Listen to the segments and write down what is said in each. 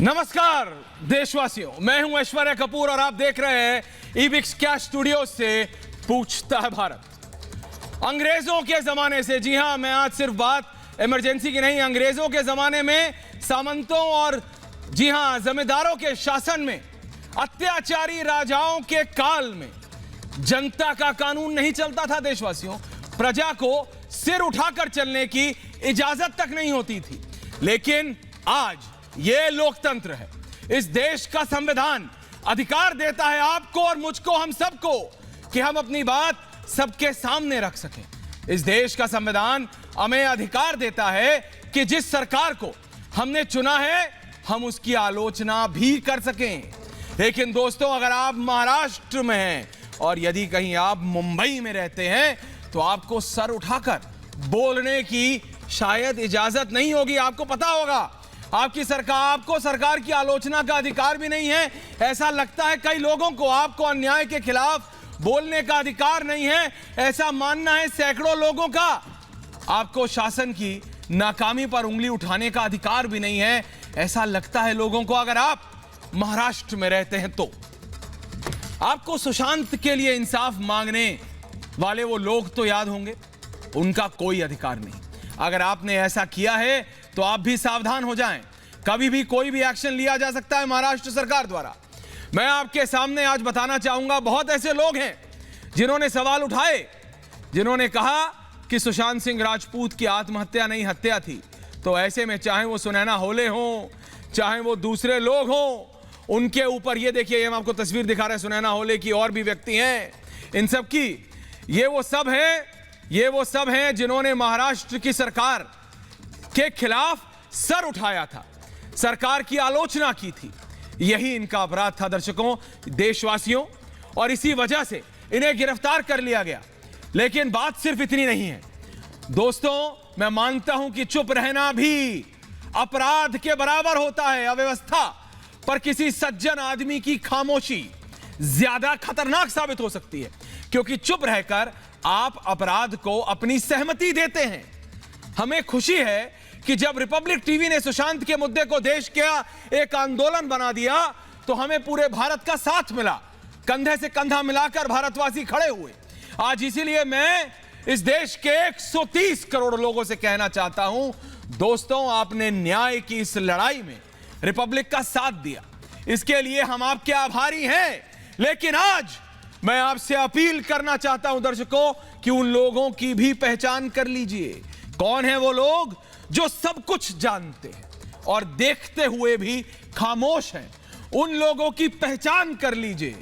नमस्कार देशवासियों, मैं हूं ऐश्वर्या कपूर और आप देख रहे हैं ईबिक्स क्या स्टूडियो से पूछता है भारत। अंग्रेजों के जमाने से, जी हां, मैं आज सिर्फ बात इमरजेंसी की नहीं, अंग्रेजों के जमाने में सामंतों और जी हां जमींदारों के शासन में, अत्याचारी राजाओं के काल में जनता का कानून नहीं चलता था। देशवासियों, प्रजा को सिर उठाकर चलने की इजाजत तक नहीं होती थी। लेकिन आज ये लोकतंत्र है। इस देश का संविधान अधिकार देता है आपको और मुझको, हम सबको, कि हम अपनी बात सबके सामने रख सकें। इस देश का संविधान हमें अधिकार देता है कि जिस सरकार को हमने चुना है हम उसकी आलोचना भी कर सकें। लेकिन दोस्तों, अगर आप महाराष्ट्र में हैं और यदि कहीं आप मुंबई में रहते हैं तो आपको सर उठाकर बोलने की शायद इजाजत नहीं होगी। आपको पता होगा आपको सरकार की आलोचना का अधिकार भी नहीं है। ऐसा लगता है कई लोगों को आपको अन्याय के खिलाफ बोलने का अधिकार नहीं है, ऐसा मानना है सैकड़ों लोगों का। आपको शासन की नाकामी पर उंगली उठाने का अधिकार भी नहीं है, ऐसा लगता है लोगों को। अगर आप महाराष्ट्र में रहते हैं तो आपको सुशांत के लिए इंसाफ मांगने वाले वो लोग तो याद होंगे, उनका कोई अधिकार नहीं। अगर आपने ऐसा किया है तो आप भी सावधान हो जाएं, कभी भी कोई भी एक्शन लिया जा सकता है महाराष्ट्र सरकार द्वारा। मैं आपके सामने आज बताना चाहूंगा, बहुत ऐसे लोग हैं जिन्होंने सवाल उठाए, जिन्होंने कहा कि सुशांत सिंह राजपूत की आत्महत्या नहीं हत्या थी। तो ऐसे में चाहे वो सुनैना होले हो, चाहे वो दूसरे लोग हो, उनके ऊपर ये देखिए, ये हम आपको तस्वीर दिखा रहे हैं सुनैना होले की, और भी व्यक्ति हैं, इन सब की, ये वो सब हैं जिन्होंने महाराष्ट्र की सरकार के खिलाफ सर उठाया था, सरकार की आलोचना की थी। यही इनका अपराध था दर्शकों, देशवासियों, और इसी वजह से इन्हें गिरफ्तार कर लिया गया। लेकिन बात सिर्फ इतनी नहीं है दोस्तों, मैं मानता हूं कि चुप रहना भी अपराध के बराबर होता है। अव्यवस्था पर किसी सज्जन आदमी की खामोशी ज्यादा खतरनाक साबित हो सकती है, क्योंकि चुप रहकर आप अपराध को अपनी सहमति देते हैं। हमें खुशी है कि जब रिपब्लिक टीवी ने सुशांत के मुद्दे को देश का एक आंदोलन बना दिया तो हमें पूरे भारत का साथ मिला, कंधे से कंधा मिलाकर भारतवासी खड़े हुए। आज इसीलिए मैं इस देश के 130 करोड़ लोगों से कहना चाहता हूं, दोस्तों, आपने न्याय की इस लड़ाई में रिपब्लिक का साथ दिया, इसके लिए हम आपके आभारी हैं। लेकिन आज मैं आपसे अपील करना चाहता हूं दर्शकों कि उन लोगों की भी पहचान कर लीजिए। कौन है वो लोग जो सब कुछ जानते हैं और देखते हुए भी खामोश हैं? उन लोगों की पहचान कर लीजिए।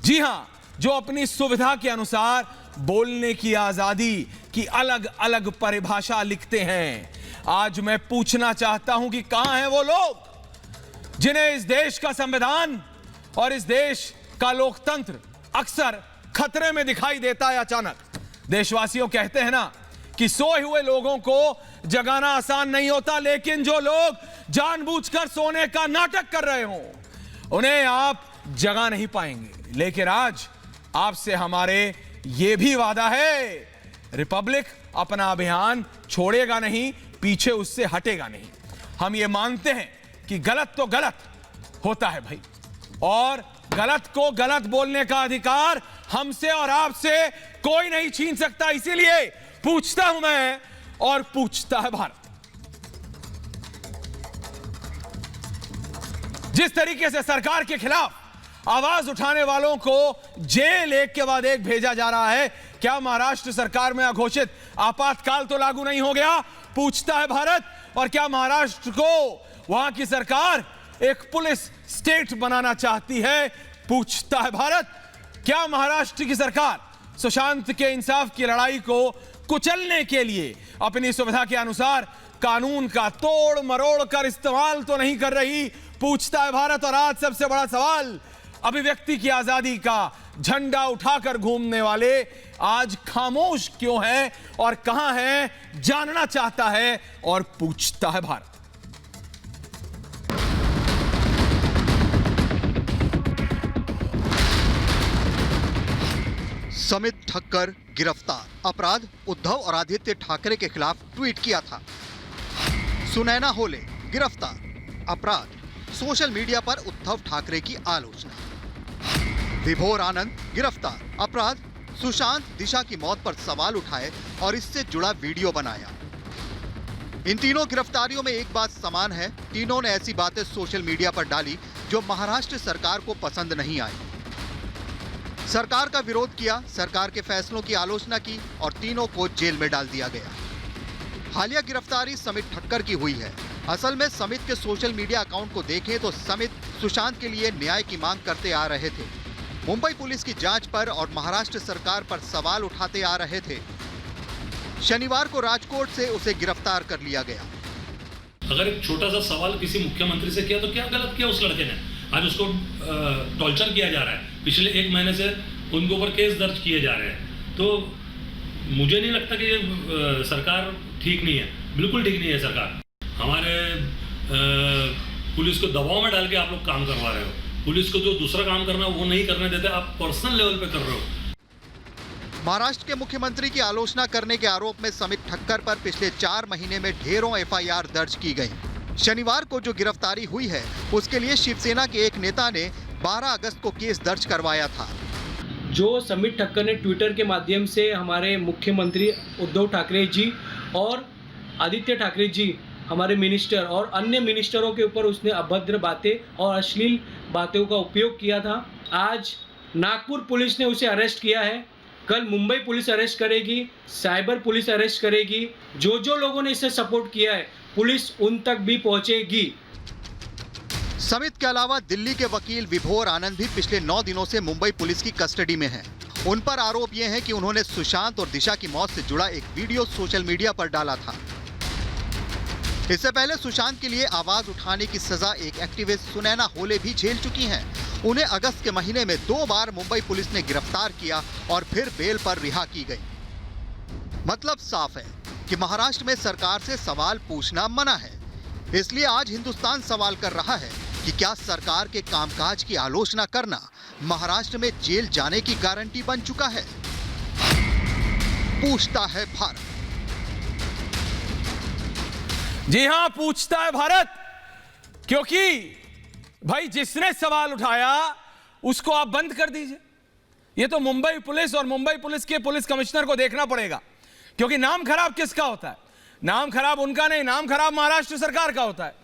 जी हां, जो अपनी सुविधा के अनुसार बोलने की आजादी की अलग अलग परिभाषा लिखते हैं। आज मैं पूछना चाहता हूं कि कहां हैं वो लोग जिन्हें इस देश का संविधान और इस देश का लोकतंत्र अक्सर खतरे में दिखाई देता है अचानक। देशवासियों, कहते हैं ना कि सोए हुए लोगों को जगाना आसान नहीं होता, लेकिन जो लोग जानबूझकर सोने का नाटक कर रहे हो उन्हें आप जगा नहीं पाएंगे। लेकिन आज आपसे हमारे ये भी वादा है, रिपब्लिक अपना अभियान छोड़ेगा नहीं, पीछे उससे हटेगा नहीं। हम ये मानते हैं कि गलत तो गलत होता है भाई, और गलत को गलत बोलने का अधिकार हमसे और आपसे कोई नहीं छीन सकता। इसीलिए पूछता हूं मैं और पूछता है भारत। जिस तरीके से सरकार के खिलाफ आवाज उठाने वालों को जेल एक के बाद एक भेजा जा रहा है, क्या महाराष्ट्र सरकार में घोषित आपातकाल तो लागू नहीं हो गया? पूछता है भारत। और क्या महाराष्ट्र को वहां की सरकार एक पुलिस स्टेट बनाना चाहती है? पूछता है भारत। क्या महाराष्ट्र की सरकार सुशांत के इंसाफ की लड़ाई को कुचलने के लिए अपनी सुविधा के अनुसार कानून का तोड़ मरोड़ कर इस्तेमाल तो नहीं कर रही? पूछता है भारत। और आज सबसे बड़ा सवाल, अभिव्यक्ति की आजादी का झंडा उठाकर घूमने वाले आज खामोश क्यों हैं और कहां हैं, जानना चाहता है और पूछता है भारत। समित ठक्कर गिरफ्तार। अपराध, उद्धव और आदित्य ठाकरे के खिलाफ ट्वीट किया था। सुनैना होले गिरफ्तार। अपराध, सोशल मीडिया पर उद्धव ठाकरे की आलोचना। विभोर आनंद गिरफ्तार, अपराध सुशांत दिशा की मौत पर सवाल उठाए और इससे जुड़ा वीडियो बनाया। इन तीनों गिरफ्तारियों में एक बात समान है, तीनों ने ऐसी बातें सोशल मीडिया पर डाली जो महाराष्ट्र सरकार को पसंद नहीं आई। सरकार का विरोध किया, सरकार के फैसलों की आलोचना की और तीनों को जेल में डाल दिया गया। हालिया गिरफ्तारी समित ठक्कर की हुई है। असल में समित के सोशल मीडिया अकाउंट को देखें तो समित सुशांत के लिए न्याय की मांग करते आ रहे थे, मुंबई पुलिस की जांच पर और महाराष्ट्र सरकार पर सवाल उठाते आ रहे थे। शनिवार को राजकोट से उसे गिरफ्तार कर लिया गया। अगर एक छोटा सा सवाल किसी मुख्यमंत्री से किया तो क्या गलत किया उस लड़के ने? आज उसको टॉर्चर किया जा रहा है, पिछले 1 महीने से उनके ऊपर केस दर्ज किए जा रहे हैं। तो मुझे नहीं लगता कि ये सरकार ठीक नहीं है, बिल्कुल ठीक नहीं है सरकार। हमारे पुलिस को दबाव में डाल के आप लोग काम करवा रहे हो। पुलिस को जो दूसरा काम करना वो नहीं करने देते, आप पर्सनल लेवल पे कर रहे हो। महाराष्ट्र के मुख्यमंत्री की आलोचना करने के आरोप में समित ठक्कर पर पिछले 4 महीने में ढेरों एफआईआर दर्ज की गई। शनिवार को जो गिरफ्तारी हुई है उसके लिए शिवसेना के एक नेता ने 12 अगस्त को केस दर्ज करवाया था। जो समित ठक्कर ने ट्विटर के माध्यम से हमारे मुख्यमंत्री उद्धव ठाकरे जी और आदित्य ठाकरे जी हमारे मिनिस्टर और अन्य मिनिस्टरों के ऊपर उसने अभद्र बातें और अश्लील बातों का उपयोग किया था। आज नागपुर पुलिस ने उसे अरेस्ट किया है, कल मुंबई पुलिस अरेस्ट करेगी, साइबर पुलिस अरेस्ट करेगी। जो लोगों ने इसे सपोर्ट किया है पुलिस उन तक भी पहुंचेगी। समित के अलावा दिल्ली के वकील विभोर आनंद भी पिछले 9 दिनों से मुंबई पुलिस की कस्टडी में हैं। उन पर आरोप यह है कि उन्होंने सुशांत और दिशा की मौत से जुड़ा एक वीडियो सोशल मीडिया पर डाला था। इससे पहले सुशांत के लिए आवाज उठाने की सजा एक एक्टिविस्ट सुनैना होले भी झेल चुकी हैं। उन्हें अगस्त के महीने में 2 बार मुंबई पुलिस ने गिरफ्तार किया और फिर बेल पर रिहा की गई। मतलब साफ है कि महाराष्ट्र में सरकार से सवाल पूछना मना है। इसलिए आज हिंदुस्तान सवाल कर रहा है कि क्या सरकार के कामकाज की आलोचना करना महाराष्ट्र में जेल जाने की गारंटी बन चुका है? पूछता है भारत। जी हां, पूछता है भारत, क्योंकि भाई जिसने सवाल उठाया उसको आप बंद कर दीजिए। ये तो मुंबई पुलिस और मुंबई पुलिस के पुलिस कमिश्नर को देखना पड़ेगा, क्योंकि नाम खराब किसका होता है? नाम खराब उनका नहीं, नाम खराब महाराष्ट्र सरकार का होता है।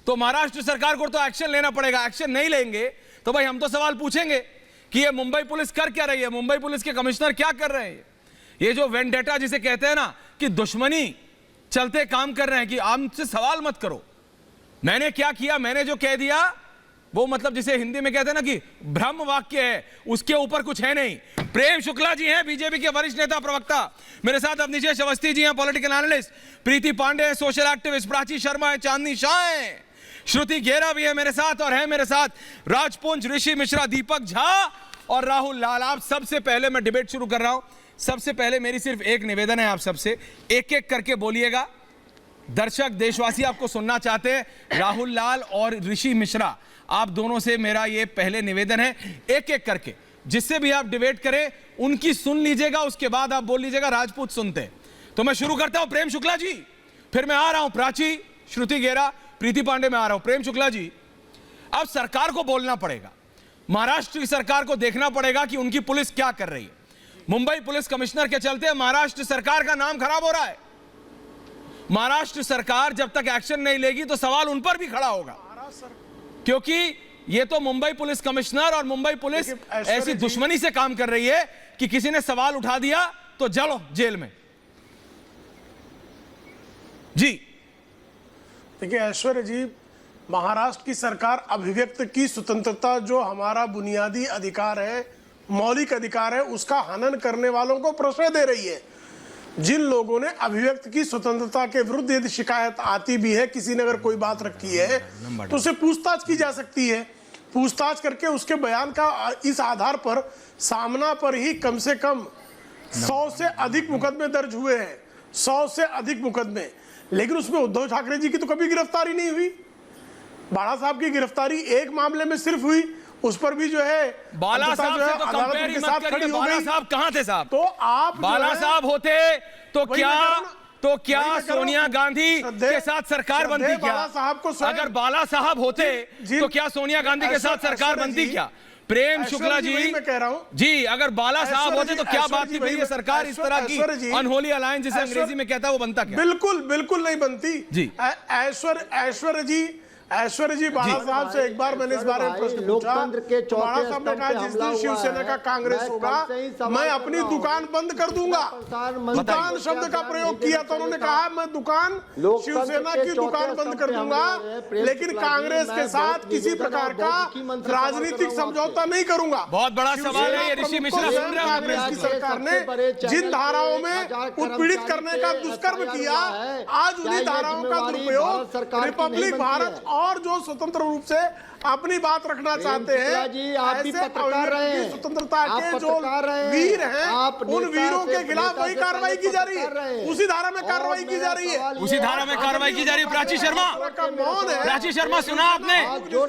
तो महाराष्ट्र सरकार को तो एक्शन लेना पड़ेगा। एक्शन नहीं लेंगे तो भाई हम तो सवाल पूछेंगे कि ये मुंबई पुलिस कर क्या रही है, मुंबई पुलिस के कमिश्नर क्या कर रहे हैं। ये जो वेंडेटा जिसे कहते हैं ना कि दुश्मनी चलते काम कर रहे हैं, कि हमसे सवाल मत करो, मैंने क्या किया, मैंने जो कह दिया वो मतलब जिसे हिंदी में कहते हैं ना कि भ्रम वाक्य है, उसके ऊपर कुछ है नहीं। प्रेम शुक्ला जी हैं बीजेपी के वरिष्ठ नेता प्रवक्ता, मेरे साथ अवनीश अवस्थी जी हैं पॉलिटिकल एनालिस्ट, प्रीति पांडे हैं सोशल एक्टिविस्ट, प्राची शर्मा है, चांदनी शाह है, श्रुति घेरा भी है मेरे साथ, और है मेरे साथ राजपुंज, ऋषि मिश्रा, दीपक झा और राहुल लाल। आप सबसे पहले मैं डिबेट शुरू कर रहा हूं। सबसे पहले मेरी सिर्फ एक निवेदन है, आप सबसे एक एक करके बोलिएगा। दर्शक देशवासी आपको सुनना चाहते हैं। राहुल लाल और ऋषि मिश्रा, आप दोनों से मेरा ये पहले निवेदन है, एक एक करके जिससे भी आप डिबेट करें उनकी सुन लीजिएगा, उसके बाद आप बोल लीजिएगा। राजपूत सुनते हैं तो मैं शुरू करता हूं प्रेम शुक्ला जी, फिर मैं आ रहा हूं प्राची, श्रुति घेरा, प्रीति पांडे में आ रहा हूं। प्रेम शुक्ला जी, अब सरकार को बोलना पड़ेगा, महाराष्ट्र की सरकार को देखना पड़ेगा कि उनकी पुलिस क्या कर रही है। मुंबई पुलिस कमिश्नर के चलते महाराष्ट्र सरकार का नाम खराब हो रहा है। महाराष्ट्र सरकार जब तक एक्शन नहीं लेगी तो सवाल उन पर भी खड़ा होगा, क्योंकि ये तो मुंबई पुलिस कमिश्नर और मुंबई पुलिस ऐसी दुश्मनी से काम कर रही है कि किसी ने सवाल उठा दिया तो जलो जेल में। जी देखिए ऐश्वर्य जी, महाराष्ट्र की सरकार अभिव्यक्त की स्वतंत्रता जो हमारा बुनियादी अधिकार है, मौलिक अधिकार है, उसका हनन करने वालों को प्रश्रय दे रही है। जिन लोगों ने अभिव्यक्त की स्वतंत्रता के विरुद्ध यदि शिकायत आती भी है, किसी ने अगर कोई बात रखी है तो उसे पूछताछ की जा सकती है। पूछताछ करके उसके बयान का इस आधार पर सामना पर ही कम से कम 100 से अधिक मुकदमे दर्ज हुए हैं, 100 से अधिक मुकदमे। लेकिन उसमें उद्धव ठाकरे जी की तो कभी गिरफ्तारी नहीं हुई। बाला साहब की गिरफ्तारी एक मामले में सिर्फ हुई, उस पर भी जो है बाला साहब से तो कंपेयर ही मत करिए। बाला साहब कहां थे साहब? तो आप बाला साहब होते तो क्या तो क्या वही मैं कह रहा हूं। सोनिया गांधी के साथ सरकार बनती क्या? बाला साहब को स्वयं- अगर बाला साहब होते तो क्या सोनिया गांधी के साथ सरकार बनती क्या? प्रेम शुक्ला जी, मैं कह रहा हूं जी अगर बाला साहब होते तो क्या बात थी फिर ये सरकार इस तरह की ऐश्वर्य जी- अनहोली अलायंस जिसे अंग्रेजी में कहता है वो बनता क्या? बिल्कुल बिल्कुल नहीं बनती जी। ऐश्वर्य जी बाला साहब से एक बार मैंने इस बारे में प्रश्न पूछा, लोकतंत्र के तो बाला चौथे साहब ने स्तंभ कहा पे जिस हमला दिन हुआ शिवसेना है, का कांग्रेस मैं होगा कल से ही सवाल मैं कर अपनी रहा हूं। दुकान बंद कर दूंगा। प्रधानमंत्री दुकान को शब्द क्या का प्रयोग ध्यान किया तो उन्होंने कहा मैं दुकान लोकतंत्र शिवसेना के की चौथे दुकान बंद स्तंभ कर पे दूंगा, हमला हुआ है। प्रेम लेकिन शुक्ला जी, कांग्रेस के मैं साथ बहुत किसी निवेदन प्रकार और का बहुमुखी मन से सवाल कर राजनीतिक रहा हूं समझौता नहीं करूंगा। बहुत बड़ा सवाल है ये, ऋषि मिश्रा सुन रहे हैं आप? कांग्रेस की सरकार ने जिन धाराओं में उत्पीड़ित करने का दुष्कर्म किया, आज उन्हीं धाराओं का दुरुपयोग रिपब्लिक भारत और जो स्वतंत्र रूप से अपनी बात रखना चाहते हैं, जी, आप भी ऐसे पत्रकार रहे हैं। स्वतंत्रता आप के जो पत्रकार रहे हैं। वीर हैं आप उन नेता वीरों से- के खिलाफ नेता वही से कार्रवाई पहले की जा रही पत्रकार रहे है, हैं। उसी धारा में और कार्रवाई की जा रही है। मेरा उसी धारा में कार्रवाई की जा रही है। प्राची शर्मा, का मौन है। प्राची शर्मा सुना आपने?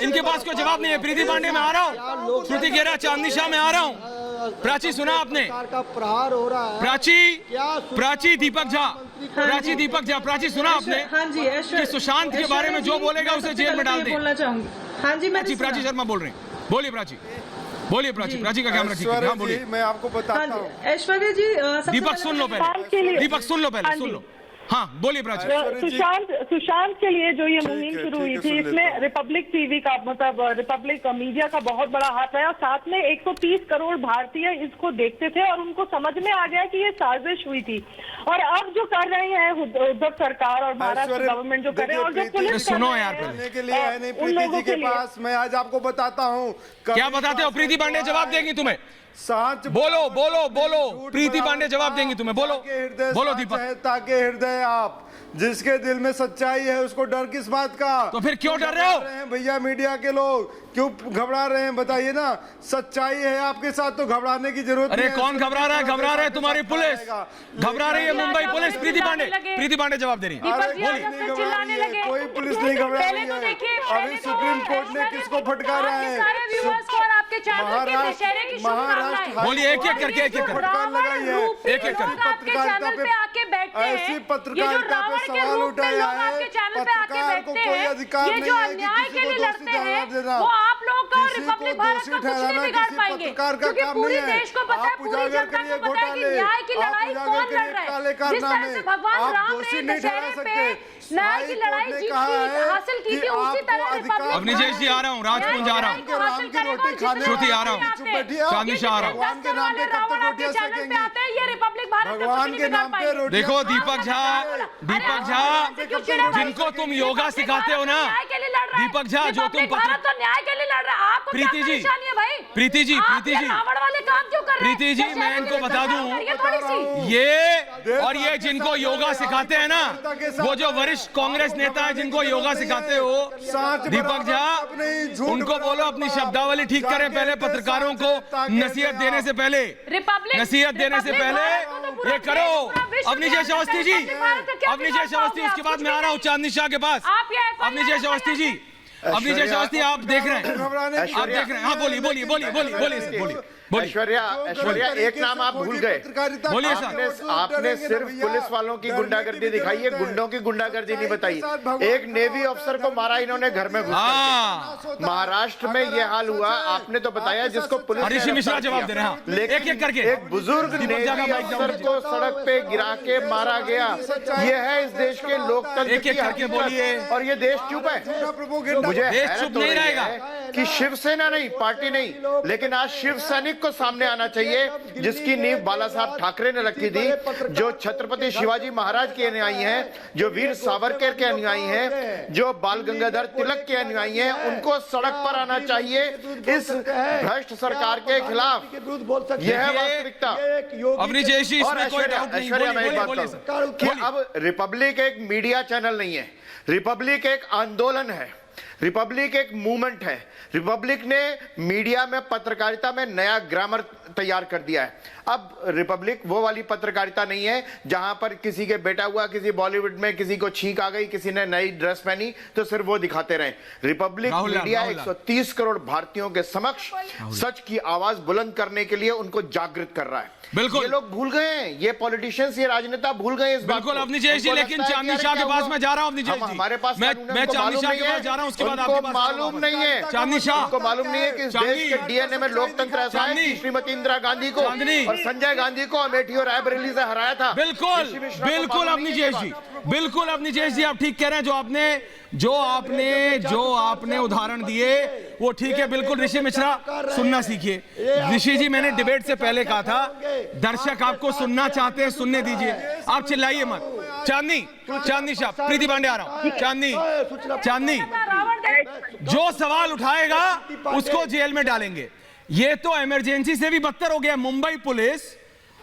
इनके पास कोई जवाब नहीं है। प्रीति पांडे में आ रहा हूँ, श्रुति गेरा चांदनी शाह में आ रहा हूँ। प्राची सुना आपने? सरकार का प्रहार हो रहा है। प्राची दीपक झा, प्राची दीपक झा, प्राची सुना आपने? हाँ जी, कि सुशांत के बारे में जो बोलेगा उसे जेल में डाल दें। बोलना चाहूंगी। हाँ जी, मैं प्राची शर्मा बोल रहे हैं। बोलिए प्राची, बोलिए प्राची, प्राची का कैमरा ठीक है। हाँ बोलिए। मैं आपको बताता हूँ। ऐश्वर्या जी दीपक सुन लो पहले, दीपक सुन लो पहले, सुन लो। हाँ बोलिए प्राची। सुशांत के लिए जो ये मुहिम शुरू हुई थी, इसमें रिपब्लिक टीवी का मतलब रिपब्लिक मीडिया का बहुत बड़ा हाथ है और साथ में 130 करोड़ भारतीय इसको देखते थे और उनको समझ में आ गया कि ये साजिश हुई थी। और अब जो कर रहे हैं उद्धव सरकार और महाराष्ट्र गवर्नमेंट जो कर रहे हैं और जो पुलिस सुनो यार बोलने के लिए है नहीं प्रीति जी के पास। मैं आज आपको बताता हूँ। क्या बताते हो? प्रीति पांडे जवाब देंगी तुम्हें। सांच बोलो बोलो बोलो, प्रीति पांडे जवाब देंगी तुम्हें। बोलो बोलो दीपक। ताकि हृदय आप जिसके दिल में सच्चाई है उसको डर किस बात का? तो फिर क्यों डर रहे हो? भैया मीडिया के लोग क्यों घबरा रहे हैं बताइए ना। सच्चाई है आपके साथ तो घबराने की जरूरत अरे नहीं है। कौन घबरा रहा है? घबरा रहे तुम्हारी पुलिस, घबरा रही है मुंबई पुलिस। प्रीति पांडे, प्रीति पांडे जवाब दे रही है। बोलिए। कोई पुलिस नहीं घबरा रही है। अभी सुप्रीम कोर्ट ने किसको फटकारा है? महाराष्ट्र बोलिए एक एक करके, एक एक करके, फटकार लगाई है। एक एक करके। ऐसी पत्रकारिता पे सवाल उठाया है। पत्रकार को कोई अधिकार नहीं है कि किसी को दोषी ठहरा देना। आप लोग का किसी को रिपब्लिक भारत दोषी का कुछ ठहराना नहीं बिगाड़ किसी पाएंगे, पत्रकार का क्योंकि काम पूरे नहीं है। देश को पता है, आप पूरी उजागर जनता करिए को पता है कि घोटाले, न्याय की आप लड़ाई उजागर कौन लड़ करिए रहा काले है। जिस तरह कारनामे। से भगवान आप राम दोषी ने नहीं ठहरा दशहरे सकते। पे न्याय की लड़ाई हासिल की थी, उसी तरह रिपब्लिक अवनीश जी आ रहा हूँ, राजपुंज आ रहा हूँ, श्रुति आ रहा हूँ, चांदनी शाह आ रहा हूँ। भगवान के नाम पे कब तक रोटियां सेकेंगी? ये रिपब्लिक भारत भगवान के नाम पे रोटियां। देखो दीपक झा, जिनको तुम योगा सिखाते हो ना, दीपक झा जो तुम भारत तो न्याय के लिए लड़ रहा है। आपको क्या प्रीति जी, परेशानी है भाई? प्रीति जी, आप प्रीति ये जी, रावण वाले काम क्यों कर रहे हैं? प्रीति जी मैं इनको बता दूं, ये जिनको योगा सिखाते हैं ना, वो जो वरिष्ठ कांग्रेस नेता है जिनको योगा सिखाते हो, दीपक झा, उनको बोलो अपनी शब्दावली ठीक करें पहले। पत्रकारों को नसीहत देने से पहले, नसीहत देने से पहले ये करो। अवनीश अवस्थी जी, अवनीश अवस्थी, उसके बाद मैं आ रहा हूँ चांदनी शाह के पास। अवनीश अवस्थी जी, अवनीश अवस्थी आप देख रहे हैं, आप देख रहे हैं। हाँ बोलिए बोलिए बोलिए बोलिए बोलिए सर, बोलिए। ऐश्वर्या एक नाम आप भूल गए। बोलिए सर। आपने सिर्फ पुलिस वालों की गुंडागर्दी दिखाई है, गुंडों की गुंडागर्दी नहीं बताई। एक नेवी अफसर को मारा इन्होंने घर में घुस। महाराष्ट्र में ये हाल हुआ, आपने तो बताया, जिसको पुलिस ने ऋषि मिश्रा जवाब दे रहे हैं। लेकिन एक एक करके एक बुजुर्ग नेवी अफसर को सड़क पे गिरा के मारा गया। ये है इस देश के लोकतंत्र एक एक करके बोलिए। और ये देश चुप है। मुझे देश चुप नहीं रहेगा कि शिवसेना नहीं, पार्टी नहीं, लेकिन आज शिव सैनिक को सामने आना चाहिए, जिसकी नींव बाला साहब ठाकरे ने रखी थी, जो छत्रपति शिवाजी महाराज के अनुयायी हैं, जो वीर सावरकर के अनुयायी हैं, जो बाल गंगाधर तिलक के अनुयायी हैं, उनको सड़क पर आना चाहिए इस भ्रष्ट सरकार के खिलाफ। यह है वास्तविकता। अवनीश जी, इसमें कोई डाउट नहीं। ऐश्वर्या, मैं एक बात कहूं कि अब रिपब्लिक एक मीडिया चैनल नहीं है, रिपब्लिक एक आंदोलन है। रिपब्लिक एक मूवमेंट है। रिपब्लिक ने मीडिया में, पत्रकारिता में नया ग्रामर तैयार कर दिया है। अब रिपब्लिक वो वाली पत्रकारिता नहीं है जहां पर किसी के बेटा हुआ, किसी बॉलीवुड में किसी को छींक आ गई, किसी ने नई ड्रेस पहनी तो सिर्फ वो दिखाते रहे। रिपब्लिक मीडिया 130 करोड़ भारतीयों के समक्ष सच की आवाज बुलंद करने के लिए उनको जागृत कर रहा है। बिल्कुल, ये लोग भूल गए हैं, ये पॉलिटिशियंस, ये राजनेता भूल गए इस बात को। बिल्कुल अवनीश जी, लेकिन चांदनी शाह के पास मैं जा रहा हूं। अवनीश जी, हमारे पास मैं चांदनी शाह के पास जा रहा हूं, उसके बाद आपके पास मालूम नहीं है। चांदनी शाह को मालूम नहीं है कि इस देश के डीएनए में लोकतंत्र ऐसा है कि श्रीमती इंदिरा गांधी को और संजय गांधी को अमेठी और रायबरेली से हराया था। बिल्कुल बिल्कुल अवनीश जी, बिल्कुल अवनीश जी, आप ठीक कह रहे हैं। जो आपने उदाहरण दिए वो ठीक है। बिल्कुल ऋषि मिश्रा, सुनना सीखिए। ऋषि जी, मैंने डिबेट से पहले कहा था दर्शक आपको सुनना चाहते हैं, सुनने दीजिए, आप चिल्लाइए मत। चांदनी शाह, प्रीति पांडे आ रहा हूं। चांदनी, जो सवाल उठाएगा उसको जेल में डालेंगे। ये तो इमरजेंसी से भी बदतर हो गया। मुंबई पुलिस